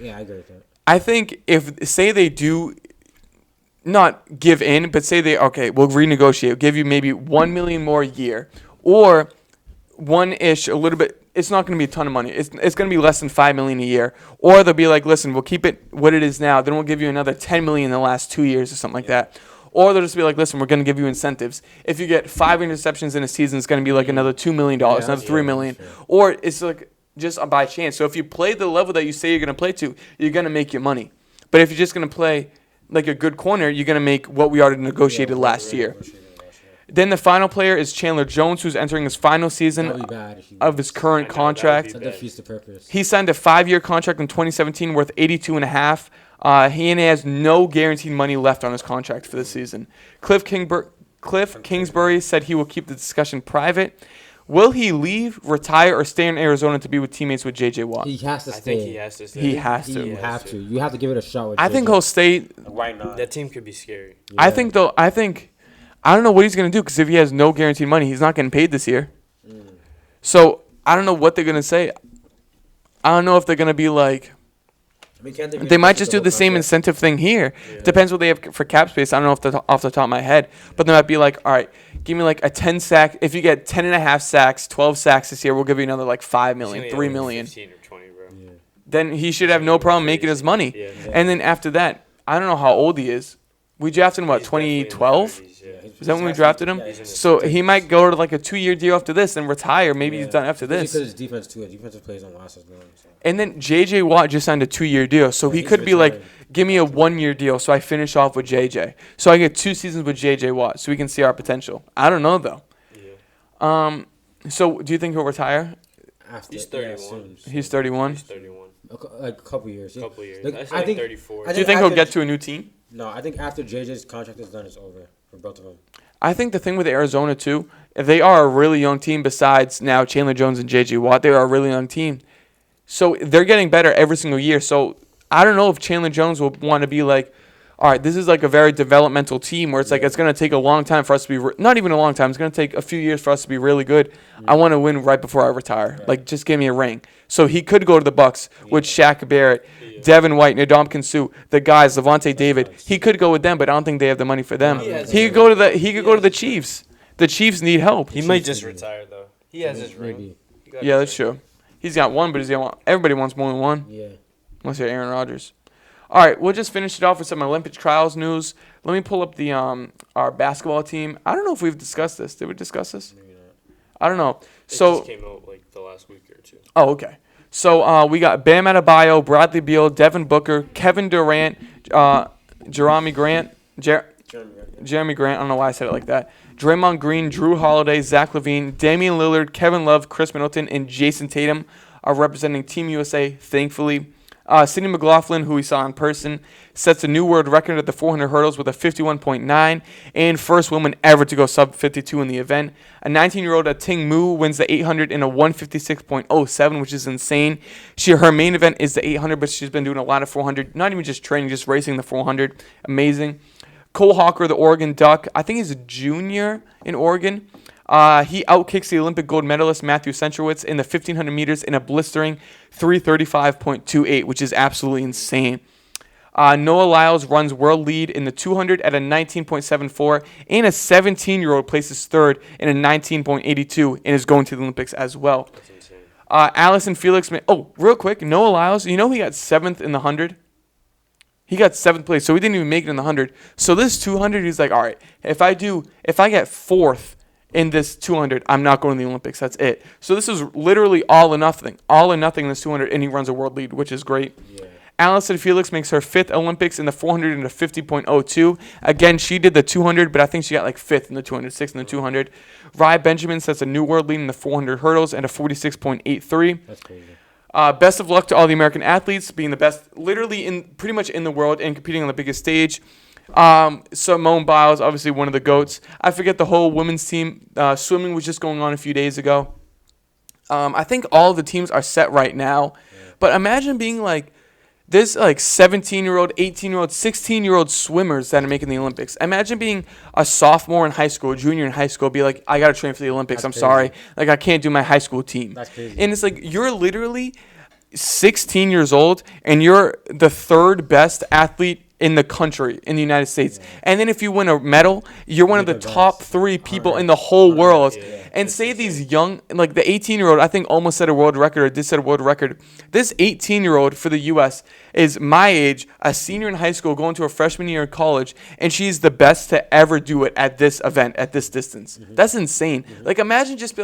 Yeah, I agree with that. I think say they do not give in, but say we'll renegotiate, give you maybe $1 million more a year, or one-ish, a little bit. It's not going to be a ton of money. It's going to be less than $5 million a year, or they'll be like, listen, we'll keep it what it is now. Then we'll give you another $10 million in the last 2 years or something like that. Or they'll just be like, listen, we're going to give you incentives. If you get 5 interceptions in a season, it's going to be like another $2 million, another $3 million, or it's like just by chance. So if you play the level that you say you're going to play to, you're going to make your money. But if you're just going to play like a good corner, you're going to make what we already negotiated last year. Then the final player is Chandler Jones, who's entering his final season of his current contract. He signed a 5-year contract in 2017 worth $82.5. He has no guaranteed money left on his contract for this season. Cliff Kingsbury said he will keep the discussion private. Will he leave, retire, or stay in Arizona to be with teammates with J.J. Watt? He has to stay. I think he has to stay. He has to. You have to. You have to give it a shot with I think he'll stay. Why not? That team could be scary. Yeah. I don't know what he's going to do because if he has no guaranteed money, he's not getting paid this year. So I don't know what they're going to say. I don't know if they're going to be like, they might just do the same incentive thing here. Yeah. Depends what they have for cap space. I don't know off the top of my head. But they might be like, all right, give me like a 10 sack. If you get 10.5 sacks, 12 sacks this year, we'll give you another like $5 million, $3 million. 15 or 20, bro. Yeah. Then he should have no problem making his money. Yeah, exactly. And then after that, I don't know how old he is. We drafted him, 2012? Is that when we drafted him? Yeah, so he might go to like a 2-year deal after this and retire. Maybe he's done after this. Because his defense too. Defensive plays don't last as long. So. And then J.J. Watt just signed a 2-year deal. So he could be like, give me a 1-year deal so I finish off with J.J. So I get 2 seasons with J.J. Watt so we can see our potential. I don't know, though. Yeah. So do you think he'll retire? He's 31. He's 31? He's 31. Like a couple years. A couple years. Like, I think 34. Do you think he'll get to a new team? No, I think after JJ's contract is done, it's over for both of them. I think the thing with Arizona, too, if they are a really young team besides now Chandler Jones and J.J. Watt, they are a really young team. So they're getting better every single year. So I don't know if Chandler Jones will want to be like, all right, this is like a very developmental team where it's like it's going to take a long time for us to be not even a long time. It's going to take a few years for us to be really good. I want to win right before I retire. Right. Like, just give me a ring. So he could go to the Bucks with Shaq Barrett, Devin White, Ndamukong Suh, the guys, Levante David. He could go with them, but I don't think they have the money for them. He could go to the Chiefs. The Chiefs need help. He might just retire though. He has his ring. Yeah, that's true. He's got one, but everybody wants more than one. Yeah. Unless you're Aaron Rodgers. All right, we'll just finish it off with some Olympic trials news. Let me pull up the our basketball team. I don't know if we've discussed this. Did we discuss this? Maybe not. I don't know. It just came out like the last week or two. Oh, okay. So we got Bam Adebayo, Bradley Beal, Devin Booker, Kevin Durant, Jeremy Grant. Jeremy Grant. I don't know why I said it like that. Draymond Green, Drew Holiday, Zach LaVine, Damian Lillard, Kevin Love, Chris Middleton, and Jason Tatum. representing Team USA, thankfully. Sydney McLaughlin, who we saw in person, sets a new world record at the 400 hurdles with a 51.9 and first woman ever to go sub-52 in the event. A 19-year-old Ting Mu wins the 800 in a 156.07, which is insane. Her main event is the 800, but she's been doing a lot of 400, not even just training, just racing the 400. Amazing. Cole Hawker, the Oregon Duck, I think he's a junior in Oregon. He outkicks the Olympic gold medalist Matthew Centrowitz in the 1,500 meters in a blistering 3:35.28, which is absolutely insane. Noah Lyles runs world lead in the 200 at a 19.74, and a 17-year-old places third in a 19.82 and is going to the Olympics as well. That's insane. Allison Felix, real quick, Noah Lyles, he got 7th in the 100? He got 7th place, so he didn't even make it in the 100. So this 200, he's like, all right, if I get 4th in this 200, I'm not going to the Olympics. That's it. So this is literally all or nothing in this 200, and he runs a world lead, which is great. Yeah. Allison Felix makes her 5th Olympics in the 400 in a 50.02. Again, she did the 200, but I think she got 5th in the 200, 6th in the 200. Rye Benjamin sets a new world lead in the 400 hurdles and a 46.83. That's crazy. Best of luck to all the American athletes, being the best literally pretty much in the world and competing on the biggest stage. Simone Biles, obviously one of the GOATs. I forget the whole women's team. Swimming was just going on a few days ago. I think all the teams are set right now. Yeah. But imagine being there's 17-year-old, 18-year-old, 16-year-old swimmers that are making the Olympics. Imagine being a sophomore in high school, junior in high school, be like, I got to train for the Olympics. I'm sorry. I can't do my high school team. That's crazy. And it's you're literally 16 years old, and you're the 3rd best athlete in the country, in the United States. Yeah. And then if you win a medal, you're one of the top 3 people in the whole world. Yeah. And say these young, the 18-year-old, I think almost set a world record, or did set a world record. This 18-year-old for the U.S. is my age, a senior in high school, going to her freshman year in college, and she's the best to ever do it at this event, at this distance. Mm-hmm. That's insane. Mm-hmm. Imagine just be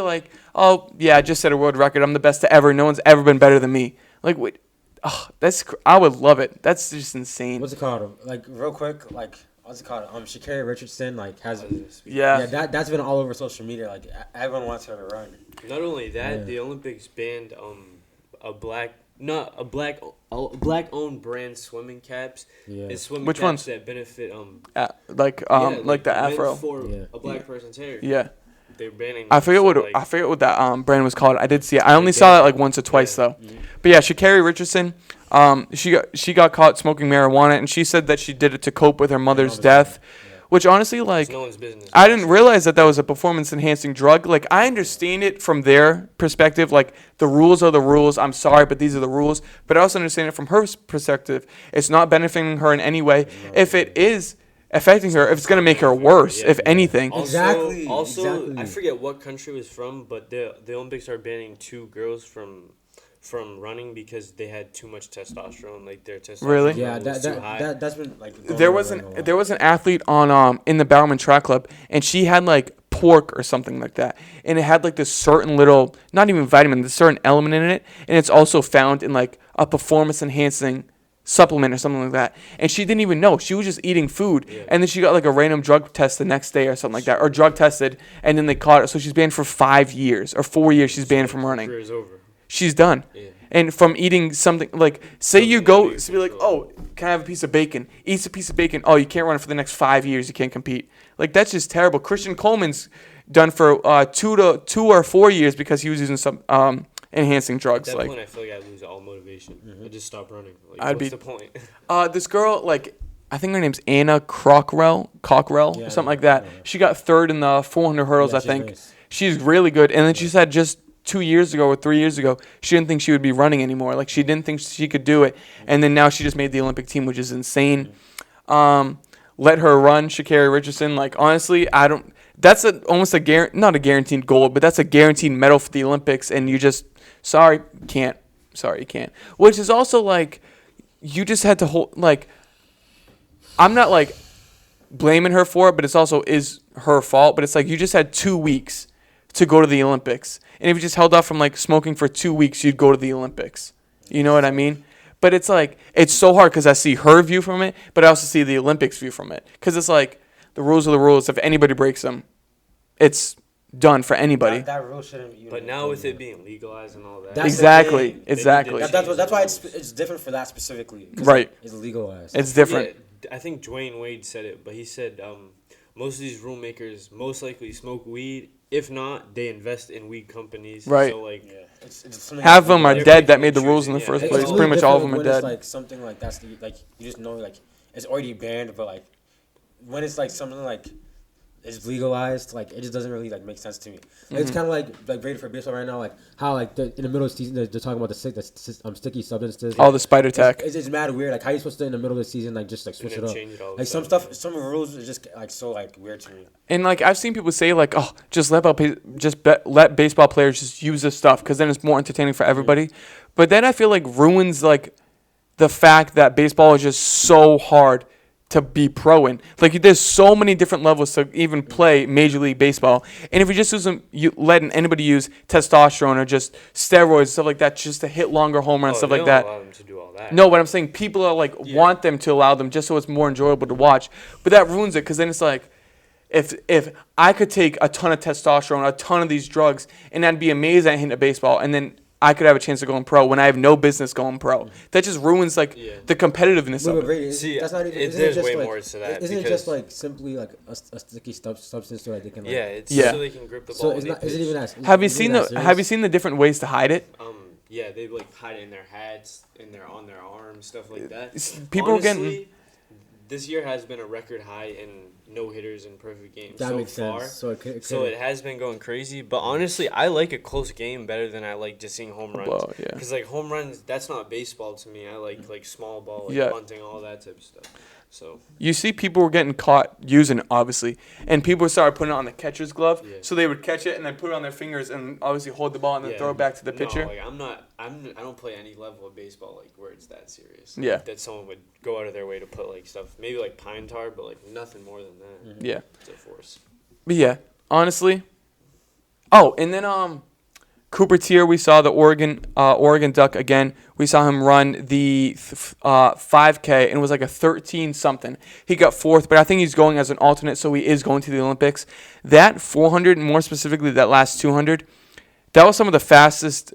oh, yeah, I just set a world record. I'm the best to ever. No one's ever been better than me. Wait. Oh, I would love it. That's just insane. What's it called? Real quick, what's it called? Sha'Carri Richardson, has that's been all over social media. Everyone wants her to run. Not only that, the Olympics banned a black-owned brand swimming caps. Yeah. It's swimming Which caps ones? that benefit the afro. For a black person's hair. Yeah. They're banning. I forget what that brand was called. I did see it. I only saw that once or twice though. Mm-hmm. But yeah, Sha'Carri Richardson, she got caught smoking marijuana, and she said that she did it to cope with her mother's death. Yeah. Which honestly, it's no one's business. I didn't realize that was a performance-enhancing drug. I understand it from their perspective. The rules are the rules. I'm sorry, but these are the rules. But I also understand it from her perspective. It's not benefiting her in any way. No, if it is affecting her, if it's going to make her worse, if anything. Also, I forget what country it was from, but the Olympics are banning 2 girls from running because they had too much testosterone. Their testosterone was too high. That's been there was an athlete on in the Bowerman Track Club, and she had pork or something like that, and it had this certain little, not even vitamin, this certain element in it, and it's also found in a performance enhancing supplement or something like that, and she didn't even know. She was just eating food, and then she got a random drug test the next day or something like that, or drug tested, and then they caught her. So she's banned for 5 years or 4 years. She's banned from running. Career's over. She's done. Yeah. And from eating something say you go to be oh, can I have a piece of bacon? Eats a piece of bacon. Oh, you can't run for the next 5 years. You can't compete. That's just terrible. Christian Coleman's done for 2 or 4 years because he was using some enhancing drugs. At that point, I feel I'd lose all motivation. Mm-hmm. I'd just stop running. What's the point? This girl, I think her name's Anna Cockrell, or something like that. She got 3rd in the 400 hurdles, I think. Nice. She's really good. And then she said just 2 years ago or 3 years ago, she didn't think she would be running anymore. She didn't think she could do it. And then now she just made the Olympic team, which is insane. Let her run, Sha'Carri Richardson. Honestly, I don't. That's almost not a guaranteed gold, but that's a guaranteed medal for the Olympics. And you just, sorry, can't. Sorry, you can't. Which is also you just had to hold. I'm not blaming her for it, but it's also is her fault. But it's you just had 2 weeks to go to the Olympics. And if you just held off from smoking for 2 weeks, you'd go to the Olympics. You know what I mean? But it's it's so hard because I see her view from it, but I also see the Olympics view from it. Because it's the rules are the rules. If anybody breaks them, it's done for anybody. That rule shouldn't. But now with it being legalized and all that. Exactly. That's why it's different for that specifically. Right. It's legalized. It's different. Yeah, I think Dwayne Wade said it, but he said most of these rule makers most likely smoke weed. If not, they invest in weed companies. Right. So like, half of them are dead that made the rules in the first place. Pretty much all of them are dead. It's like something like that's like you just know like it's already banned, but like when it's like something like it's legalized, like it just doesn't really like make sense to me. Like, it's kind of like rated for baseball right now, like how like in the middle of the season they're talking about the sticky substances. Oh, the spider tack. It's mad weird. Like how you supposed to in the middle of the season like just like switch it up. Like some rules are just like so like weird to me. And like I've seen people say like, oh, just let baseball players just use this stuff because then it's more entertaining for everybody. Yeah. But then I feel like ruins like the fact that baseball is just so hard to be pro in. Like there's so many different levels to even play Major League Baseball. And if you letting anybody use testosterone or just steroids, stuff like that, just to hit longer home runs, stuff like that. Allow them to do all that. No, but I'm saying people are like want them to allow them just so it's more enjoyable to watch. But that ruins it because then it's like if I could take a ton of testosterone, a ton of these drugs, and I'd be amazed at hitting a baseball, and then I could have a chance of going pro when I have no business going pro. That just ruins like the competitiveness of it. See, that's not even. There's way more to that. Isn't it just like simply like a sticky substance so that they can? Like, so they can grip the ball. So it's not. Is it even that? Have you seen the different ways to hide it? Yeah, they like hide it in their hats, on their arms, stuff like that. People Honestly, are getting. This year has been a record high in no-hitters in perfect games that so makes far. Sense. So it has been going crazy. But honestly, I like a close game better than I like just seeing home runs. Well, yeah. Because like home runs, that's not baseball to me. I like small ball, bunting, all that type of stuff. So you see people were getting caught using it, obviously, and people started putting it on the catcher's glove, so they would catch it and then put it on their fingers and obviously hold the ball and then throw it back to the pitcher. Like I don't play any level of baseball like where it's that serious. Yeah. That someone would go out of their way to put like stuff, maybe like pine tar, but like nothing more than that. Yeah. It's a force. But yeah, honestly. Oh, and then Cooper Tier, we saw the Oregon Duck again. We saw him run the 5K, and it was like a 13-something. He got fourth, but I think he's going as an alternate, so he is going to the Olympics. That 400, and more specifically that last 200, that was some of the fastest.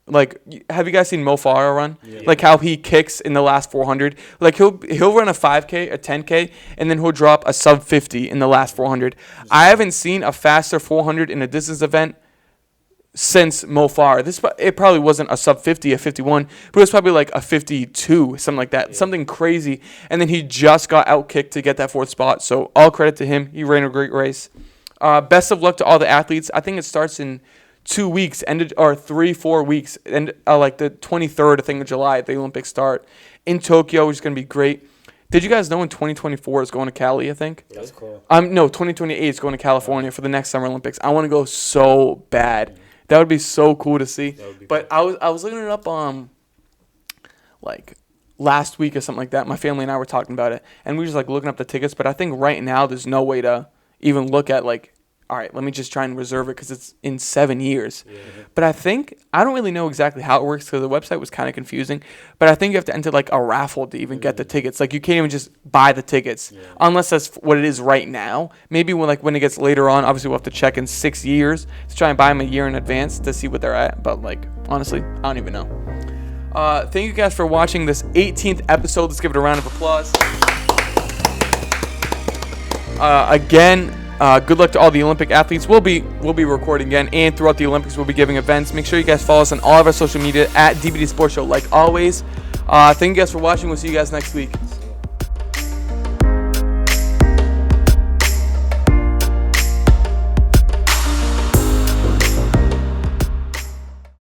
Like, have you guys seen Mo Farah run? Yeah. Like how he kicks in the last 400. Like he'll run a 5K, a 10K, and then he'll drop a sub 50 in the last 400. I haven't seen a faster 400 in a distance event since Mo Farah. It probably wasn't a sub 50, a 51, but it was probably like a 52, something like that, something crazy. And then he just got outkicked to get that fourth spot. So all credit to him. He ran a great race. Best of luck to all the athletes. I think it starts in 2 weeks, 3-4 weeks, and like the 23rd, I think, of July, the Olympics start in Tokyo, which is going to be great. Did you guys know in 2024 is going to Cali, I think? That's cool. No, 2028 is going to California for the next Summer Olympics. I want to go so bad. That would be so cool to see. But cool. I was looking it up like last week or something like that. My family and I were talking about it, and we were just like looking up the tickets. But I think right now there's no way to even look at like, all right, let me just try and reserve it because it's in 7 years. Yeah. But I don't really know exactly how it works because the website was kind of confusing. But I think you have to enter like a raffle to even get the tickets. Like you can't even just buy the tickets unless that's what it is right now. Maybe when it gets later on, obviously we'll have to check in 6 years to try and buy them a year in advance to see what they're at. But like honestly, I don't even know. Thank you guys for watching this 18th episode. Let's give it a round of applause. Again. Good luck to all the Olympic athletes. We'll be recording again, and throughout the Olympics, we'll be giving events. Make sure you guys follow us on all of our social media at DBD Sports Show, like always. Thank you guys for watching. We'll see you guys next week.